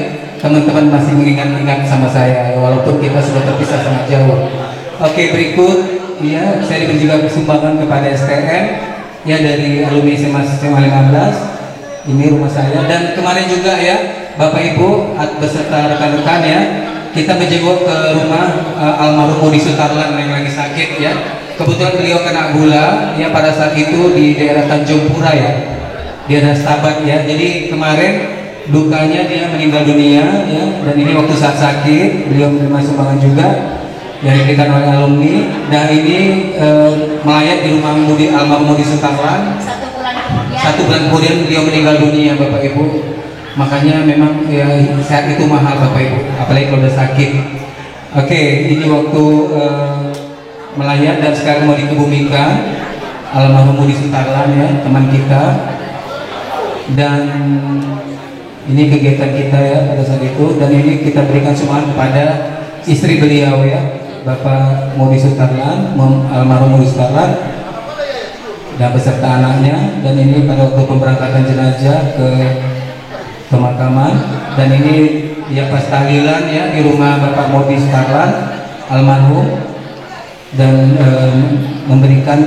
Teman-teman masih mengingat-ingat sama saya ya, walaupun kita sudah terpisah sangat jauh. Oke, berikut ya, saya diberi juga sumbangan kepada STM ya dari alumni SMA 15. Ini rumah saya, dan kemarin juga ya Bapak Ibu beserta rekan-rekan ya, kita menjenguk ke rumah almarhum Budi Sutarlan yang lagi sakit ya. Kebetulan beliau kena gula ya pada saat itu di daerah Tanjung Pura ya, di daerah Stabat ya. Jadi kemarin dukanya dia meninggal dunia ya, dan ini waktu saat sakit beliau menerima sumbangan juga yang diberikan oleh alumni. Dan ini melayat di rumah almarhum Budi Sutarlan. Satu bulan kemudian beliau meninggal dunia Bapak Ibu. Makanya memang ya, saat itu mahal Bapak Ibu, apalagi kalau udah sakit. Oke, ini waktu melayat dan sekarang mau dikebumikan almarhum Budi Sutarlan ya, teman kita. Dan ini kegiatan kita ya pada saat itu, dan ini kita berikan sumbangan kepada istri beliau ya, Bapak Budi Sutarlan, almarhum Budi Sutarlan, dan beserta anaknya. Dan ini pada waktu pemberangkatan jenazah ke pemakaman, dan ini dia pas tahlilan ya di rumah Bapak Budi Sutarlan almarhum, dan memberikan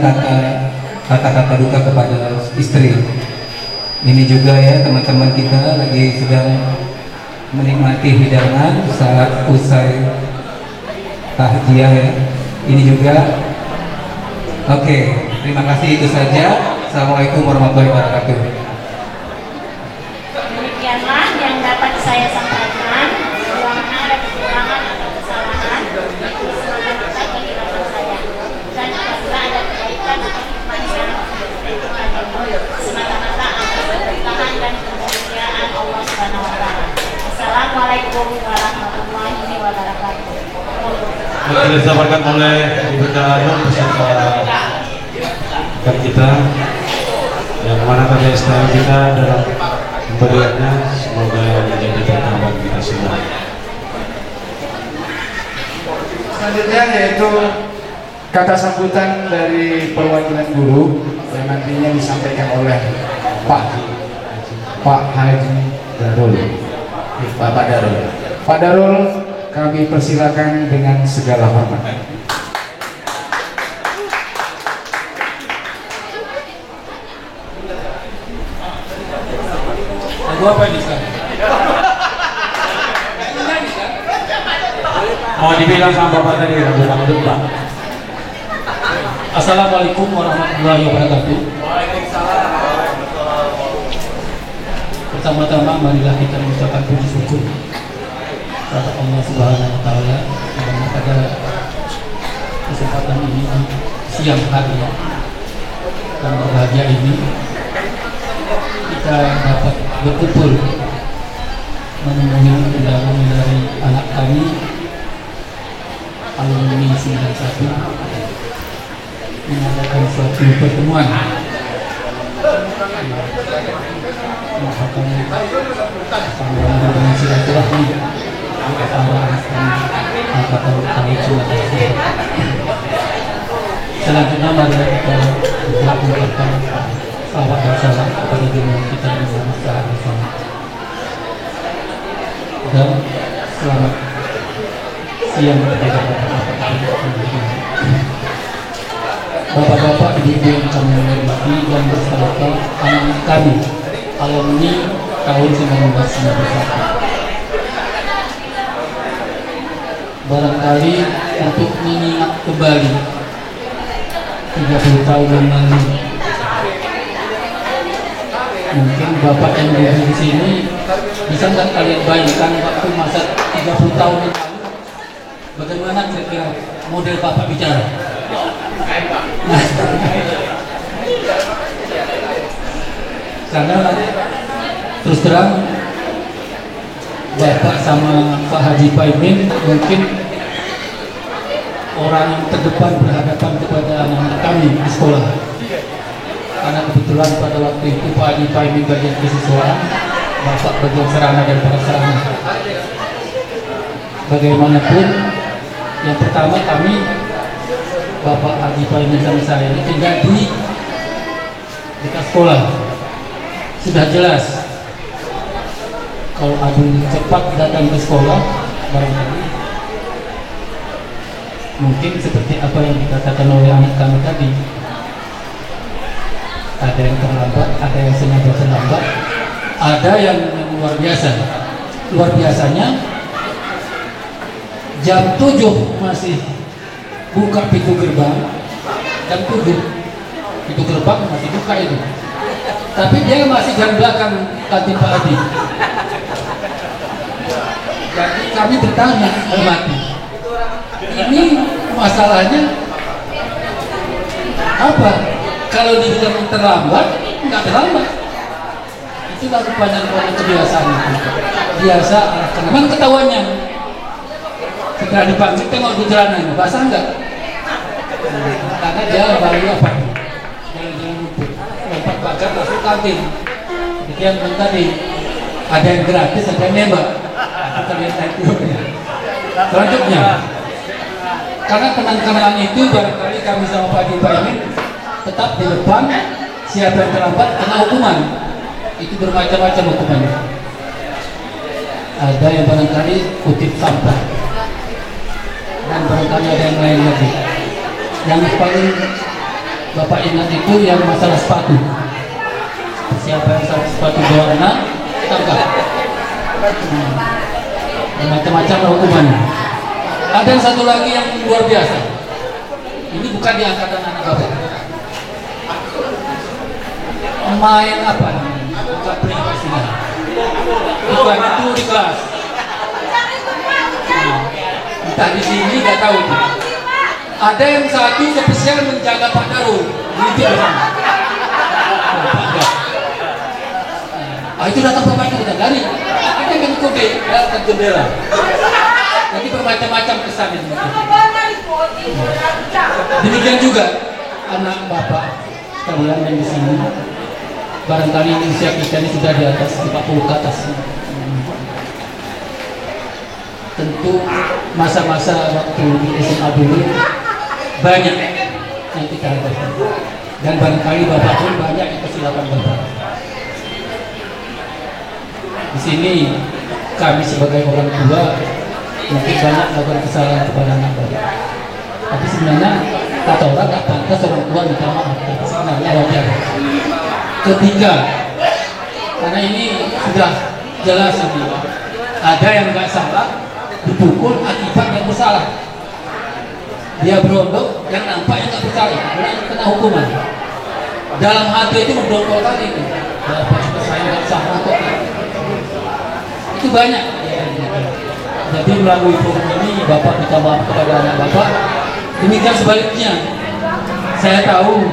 kata-kata duka kepada istri. Ini juga ya teman-teman kita lagi sedang menikmati hidangan saat usai tahjiah ya. Ini juga. Oke. Terima kasih, itu saja. Assalamualaikum warahmatullahi wabarakatuh. Demikianlah yang dapat saya sampaikan. Bila mana ada kekurangan atau kesalahan, itu semoga kita kehilangan saya. Dan apabila ada kebaikan atau hikmah yang semata-mata atas keberkahan dan kemuliaan Allah Subhanahu wa Ta'ala. Assalamualaikum warahmatullahi wabarakatuh. Yang disampaikan oleh Ibu Anum beserta kita, yang mana tadi STM kita dalam pemberiannya, semoga menjadi berkah bagi kita semua. Selanjutnya yaitu kata sambutan dari perwakilan guru yang nantinya disampaikan oleh Pak Haji Darul. Bapak Darul. Pak Darul, kami persilakan dengan segala hormat. Lagu apa ini sekarang? Mau dibilang sama Bapak tadi, bukan lupa. Assalamualaikum warahmatullahi wabarakatuh. Pertama-tama marilah kita mengucapkan puji syukur kepada Allah Subhanahu wa Ta'ala karena pada kesempatan ini siang hari dan berbahagia ini kita dapat berkumpul memenuhi undangan dari anak kami alumni 91 mengadakan suatu pertemuan sambungan dengan silaturahmi antara angkatan kami Sumatera. Selanjutnya mari kita mengucapkan salawat dan salam kepada junjungan kita Muhammad SAW. Dan selamat siang kepada Bapak-bapak, ibu-ibu yang kami hormati dan beserta anak kami alumni tahun 1991. Barangkali untuk mengingat kembali 30 tahun yang lalu, mungkin bapak yang duduk di sini Bisa nggak kalian bayangkan waktu masa 30 tahun yang lalu bagaimana kira-kira model Bapak bicara? Nah, karena terus terang Bapak sama Pak Haji Paimin mungkin orang yang terdepan berhadapan kepada anak-anak kami di sekolah. Karena kebetulan pada waktu itu Pak Haji Paimin bagian kesiswaan, Bapak bagian sarana dan prasarana. Bagaimanapun, yang pertama kami Bapak Haji Paimin dan saya ini tinggal di dekat sekolah. Sudah jelas kalau Abdul cepat datang ke sekolah, barangkali mungkin seperti apa yang dikatakan oleh anak kami tadi, ada yang terlambat, ada yang sengaja terlambat, ada yang luar biasa. Luar biasanya jam 7 masih buka pintu gerbang, jam 7 pintu gerbang masih buka itu, tapi dia masih jalan belakang kantin Pak Adi. Jadi kami bertanya, hormati, ini masalahnya apa? Kalau dibilang terlambat, nggak terlambat. Itulah kebanyakan kebiasaan itu. Biasa, karena ketahuannya setelah dipanggil tengok di jalanan, basah nggak? Karena dia baru apa? Jalan-jalan rumput, lompat pagar masuk kantin. Demikian tadi, ada yang gratis, ada yang nembak. Kita lihat itu. Selanjutnya, karena kenang-kenangan itu barangkali kami sama Pak Haji Paimin tetap di depan, siapa yang terlambat kena hukuman. Itu bermacam-macam hukumannya. Ada yang barangkali kutip sampah, dan barangkali ada yang lain lagi. Yang paling Bapak ingat itu yang masalah sepatu. Siapa yang salah sepatu berwarna, tangkap. Macam-macam hukumannya. Ada yang satu lagi yang luar biasa. Ini bukan di angkatan anak Bapak. Main apa? Bukan privasinya. Bukan itu di kelas. Entah di sini nggak tahu. Ada yang satu spesial menjaga Pak Darul. Itu bersama. Itu datang Bapak itu udah dari. Ada yang kode, datang jendela. Jadi bermacam-macam kesan itu. Demikian juga anak Bapak sekalian yang di sini. Barangkali usia kita ini sudah di atas 50 ke atas. Tentu masa-masa waktu di SMA dulu banyak yang kita hadapi. Dan barangkali Bapak pun banyak yang kesilapan Bapak. Di sini kami sebagai orang tua mungkin banyak melakukan kesalahan kepada anak Bapak. Tapi sebenarnya kata orang tak pantas orang tua minta maaf. Tapi sebenarnya wajar. Ketiga, karena ini sudah jelas ini, ada yang nggak salah dipukul akibat yang bersalah. Dia berondok, yang nampak yang nggak bersalah, kena hukuman. Dalam hati itu berdongkol kali itu. Bapak juga saya nggak salah kok. Itu banyak. Jadi melalui forum ini Bapak minta maaf kepada anak Bapak. Demikian sebaliknya, saya tahu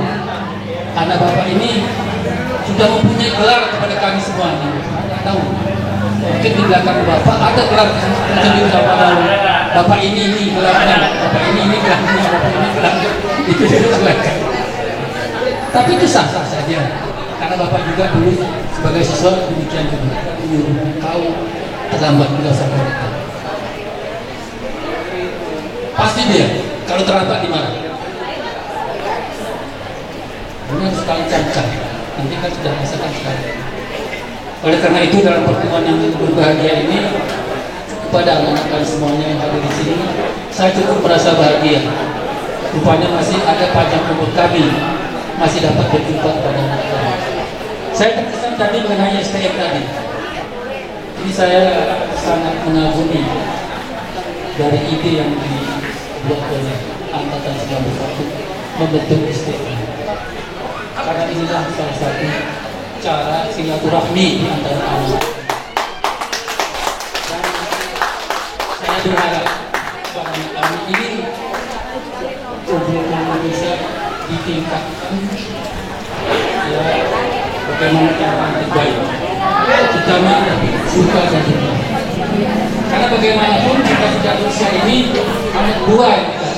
anak Bapak ini sudah mempunyai gelar kepada kami semua. Anda tahu, mungkin di belakang Bapak ada gelar sendiri sama Bapak ini gelarnya, Bapak ini gelarnya, Bapak ini gelarnya. Itu belakang. Tapi itu sah-sah saja, karena Bapak juga dulu sebagai siswa demikian juga. Kau terlambat juga sama mereka. Pasti dia, kalau terlambat di mana? Benar sekali cangkang. Nanti kan sudah rasakan sekali. Oleh karena itu dalam pertemuan yang berbahagia ini kepada anak-anak kalian semuanya yang ada di sini, saya cukup merasa bahagia. Rupanya masih ada panjang umur kami masih dapat berjumpa kepada anak kami. Saya terkesan tadi mengenai STM tadi. Ini saya sangat mengagumi dari ide yang dibuat oleh Angkatan 91 membentuk STM. Karena inilah salah satu cara silaturahmi di antara anak. Saya berharap bahwa kami ini kumpul-kumpul bisa ditingkatkan, ya, bagaimana cara terbaik, terutama suka dan duka. Karena bagaimanapun kita sejak usia ini anak buah yang kita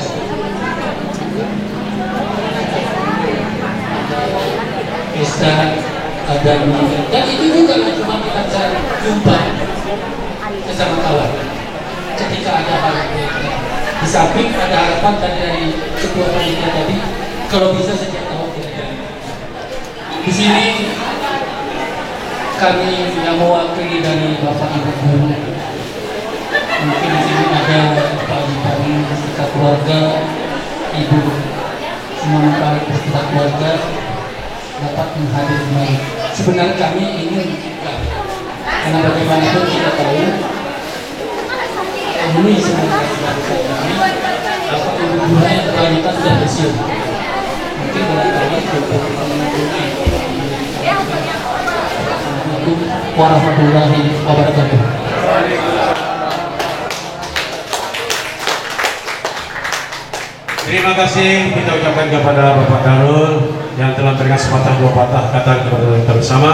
pesta agama, dan itu juga cuma kita cari jumpa sesama kawan ketika ada hal yang di samping ada harapan tadi dari ketua panitia tadi, kalau bisa sejak awal kita jalan. Di sini kami yang mewakili dari Bapak Ibu Guru, mungkin di sini ada Pak Ibu beserta keluarga, Ibu semua mempelai beserta keluarga dapat menghadiri. Sebenarnya kami ingin karena bagaimanapun kita tahu ini sebenarnya kami Bapak Ibu Guru yang kebanyakan sudah pensiun, mungkin barangkali Assalamualaikum warahmatullahi wabarakatuh. Terima kasih kita ucapkan kepada Bapak Darul yang telah memberikan kesempatan dua patah kata kepada kita bersama.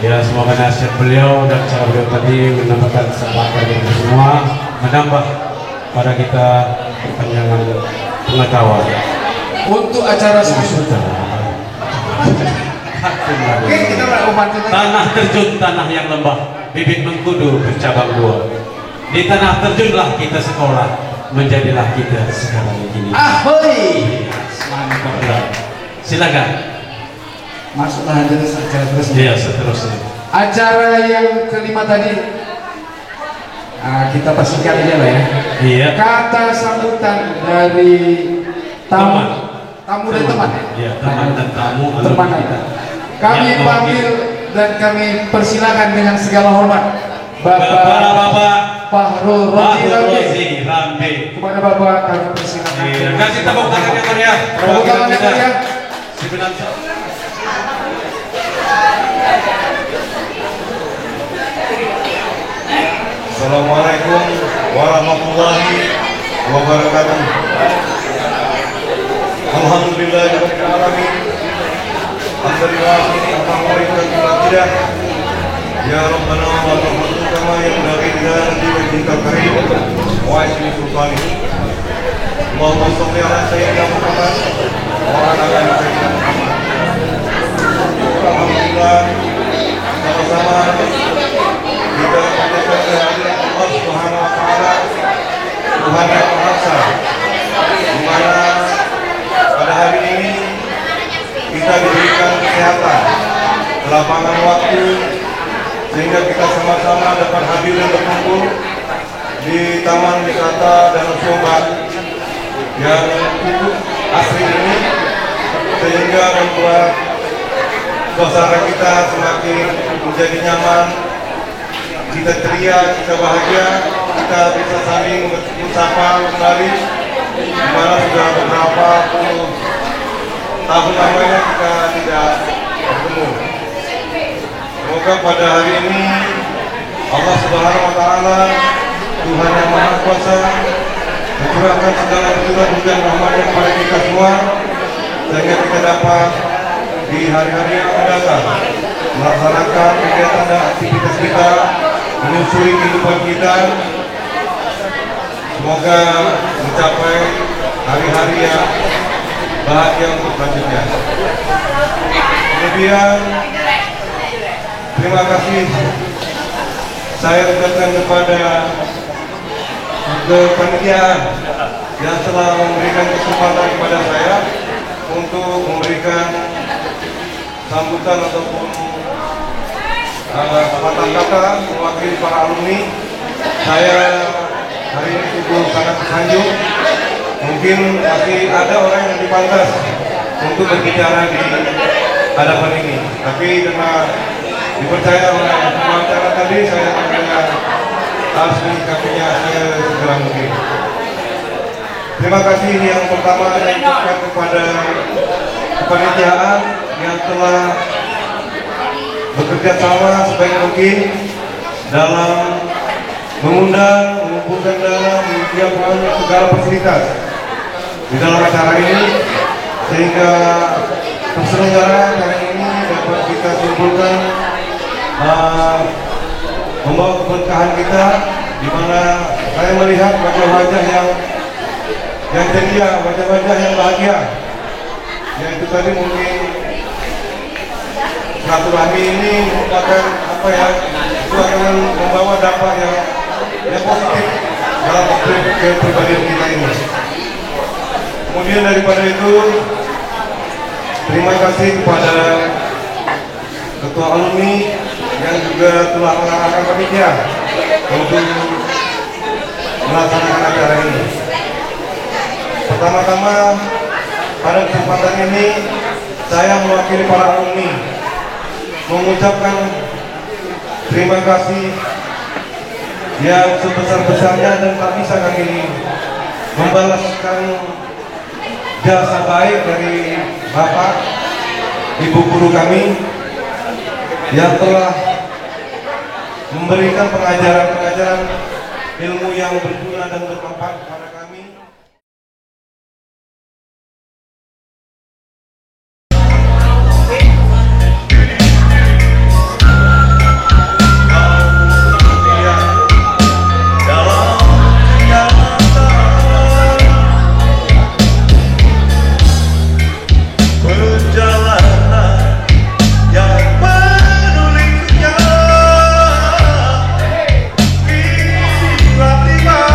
Ya, semoga nasihat beliau dan cara beliau tadi menambahkan kesempatan kita semua, menambah pada kita kepanjangan pengetahuan. Untuk acara selanjutnya, tanah terjun, tanah yang lembah, bibit mengkudu bercabang dua. Di tanah terjunlah kita sekolah, menjadilah kita sekarang begini. Ahoy! Mantap. Silakan. Masuklah terus acara terus. Iya, seterusnya. Acara yang kelima tadi, kita pastikan aja lah ya. Iya. Kata sambutan dari tamu dan teman. Iya, teman dan tamu. Teman kita. Kami panggil dan kami persilakan dengan segala hormat Bapak Fahrul Razi Rambe. Kepada Bapak kami persilakan. Iya, kasih tepuk tangan yang meriah. Tepuk tangan yang meriah. Assalamualaikum warahmatullahi wabarakatuh. Alhamdulillahirabbil alamin. Alhamdulillah alhamdulillah. Ya Rabbana wa rahmatuka kama yanbaghi li wajhika karim wa ismi sultanik. Allahumma shalli ala sayyidina Muhammad wa ala ali sayyidina Muhammad. Alhamdulillah, sama-sama kita mengucapkan kehadiran Allah Subhanahu wa taala, Tuhan yang Maha Esa, di mana pada hari ini kita diberikan kesehatan, kelapangan waktu, sehingga kita sama-sama dapat hadir dan berkumpul di Taman Wisata Danau Sumbat yang cukup asri ini, sehingga membuat suasana kita semakin menjadi nyaman, kita ceria, kita bahagia, kita bisa saling bersama kembali, di mana sudah beberapa puluh tahun lamanya kita tidak bertemu. Semoga pada hari ini Allah Subhanahu wa taala, Tuhan yang Maha Kuasa, mencurahkan segala hujan rahmatnya kepada kita semua, sehingga kita dapat di hari-hari yang akan datang melaksanakan kegiatan dan aktivitas kita, menyusuri kehidupan kita. Semoga mencapai hari-hari yang bahagia untuk selanjutnya. Kemudian terima kasih saya ucapkan kepada kepanitiaan yang telah memberikan kesempatan kepada saya untuk memberikan sambutan ataupun patah kata mewakili para alumni. Saya hari ini sungguh sangat tersanjung. Mungkin masih ada orang yang lebih pantas untuk berbicara di hadapan ini, tapi karena dipercaya oleh pembicara tadi, saya harus menyikapinya segera mungkin. Terima kasih yang pertama saya ucapkan kepada kepanitiaan yang telah bekerja sama sebaik mungkin dalam mengundang mengumpulkan dalam tiap segala fasilitas di dalam acara ini, sehingga terselenggara kali ini dapat kita kumpulkan membawa keberkahan kita, di mana saya melihat wajah-wajah yang ceria, wajah-wajah yang bahagia. Yaitu tadi mungkin silaturahmi ini merupakan apa ya, itu akan membawa dampak yang positif dalam kepribadian kita ini. Kemudian daripada itu, terima kasih kepada Ketua Alumni yang juga telah mengarahkan panitia untuk melaksanakan acara ini. Pertama-tama, pada kesempatan ini saya mewakili para alumni mengucapkan terima kasih yang sebesar-besarnya dan tak bisa kami membalaskan jasa baik dari Bapak, Ibu guru kami yang telah memberikan pengajaran-pengajaran ilmu yang berguna dan bermanfaat kepada kami. Tiba-tiba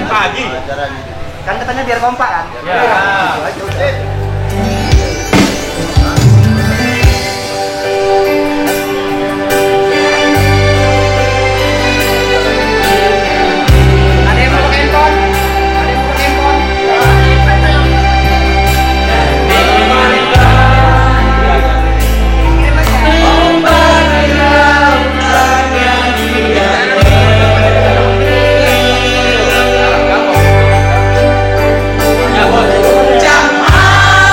Pagi. Kan katanya biar kompak kan? Ya. Jamal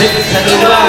Satu dua.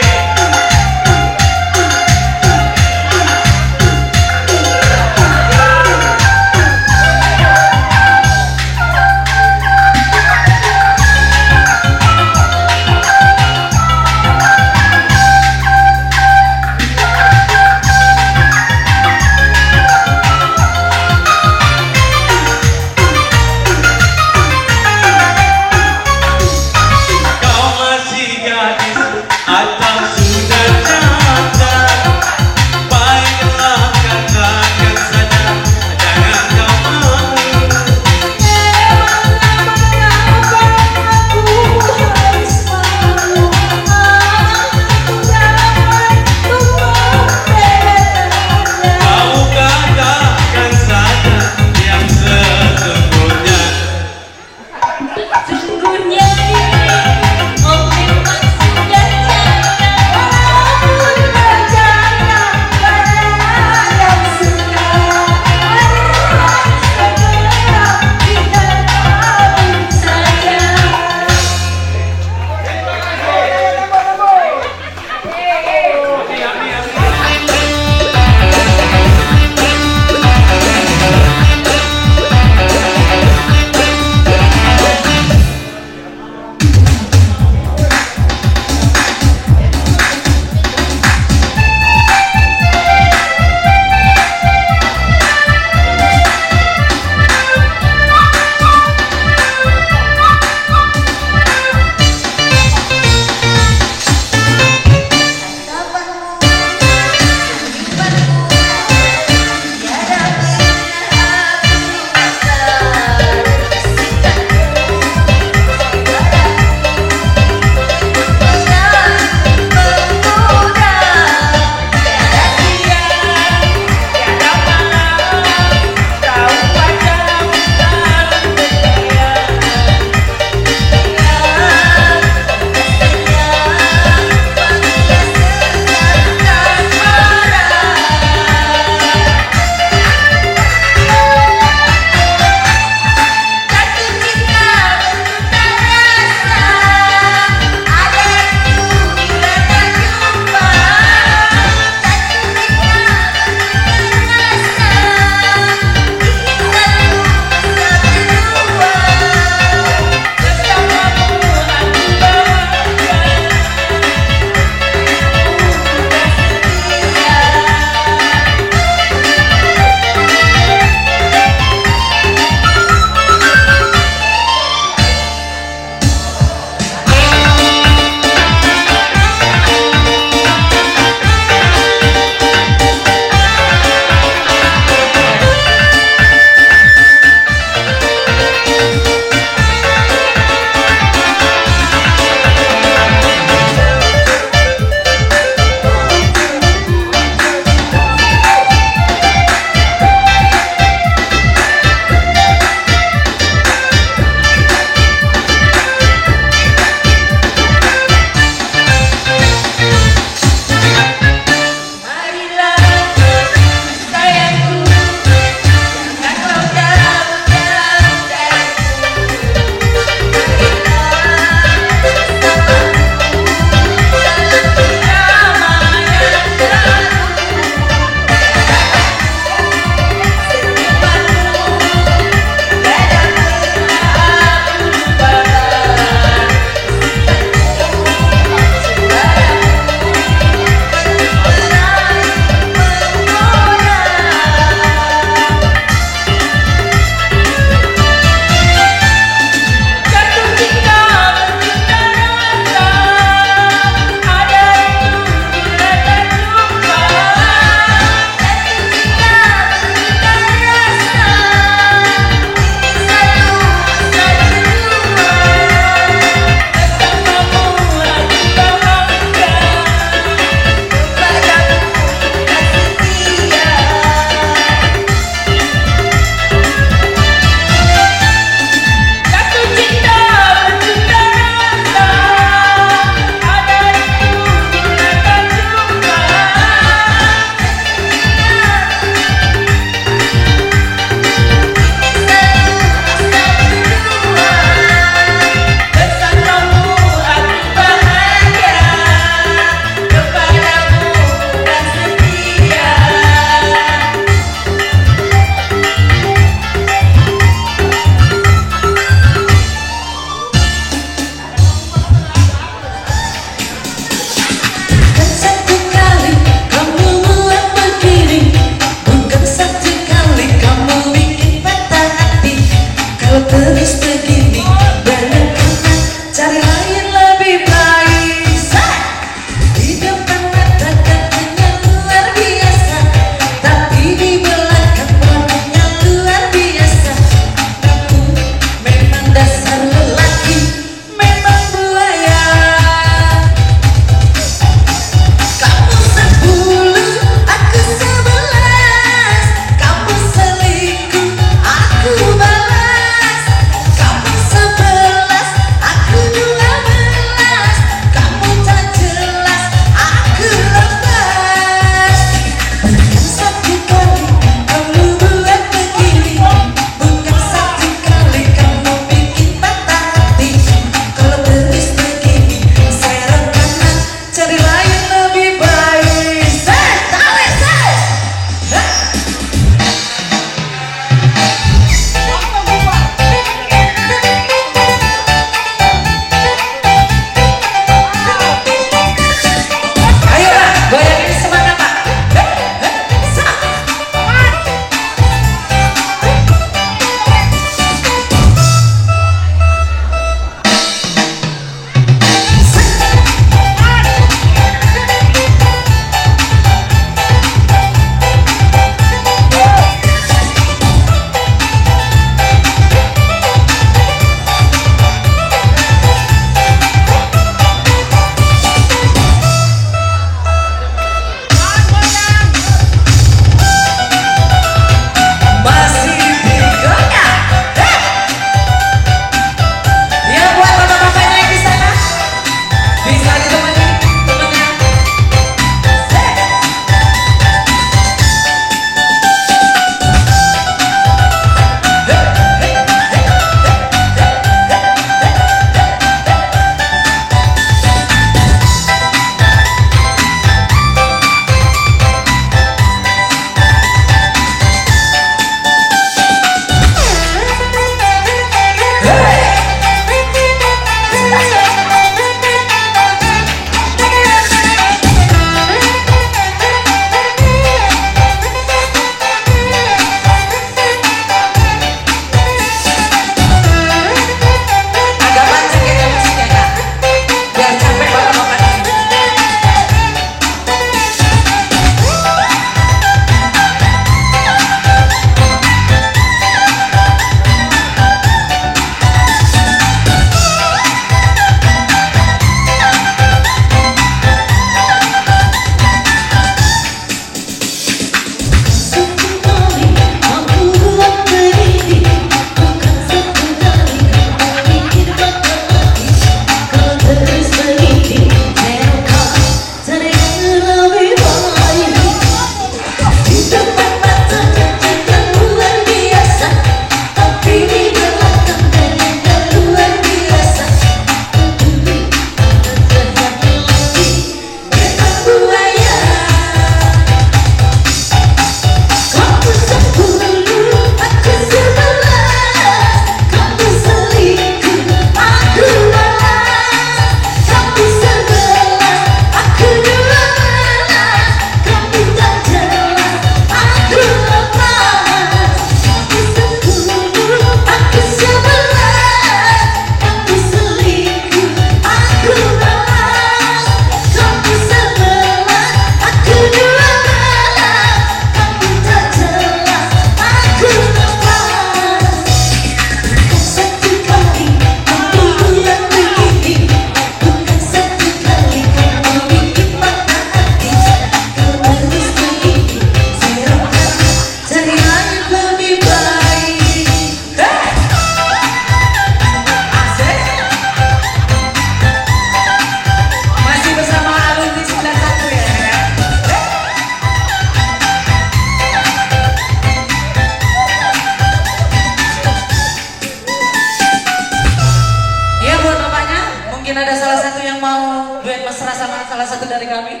Mungkin ada salah satu yang mau duet mesra sama salah satu dari kami.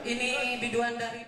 Ini biduan dari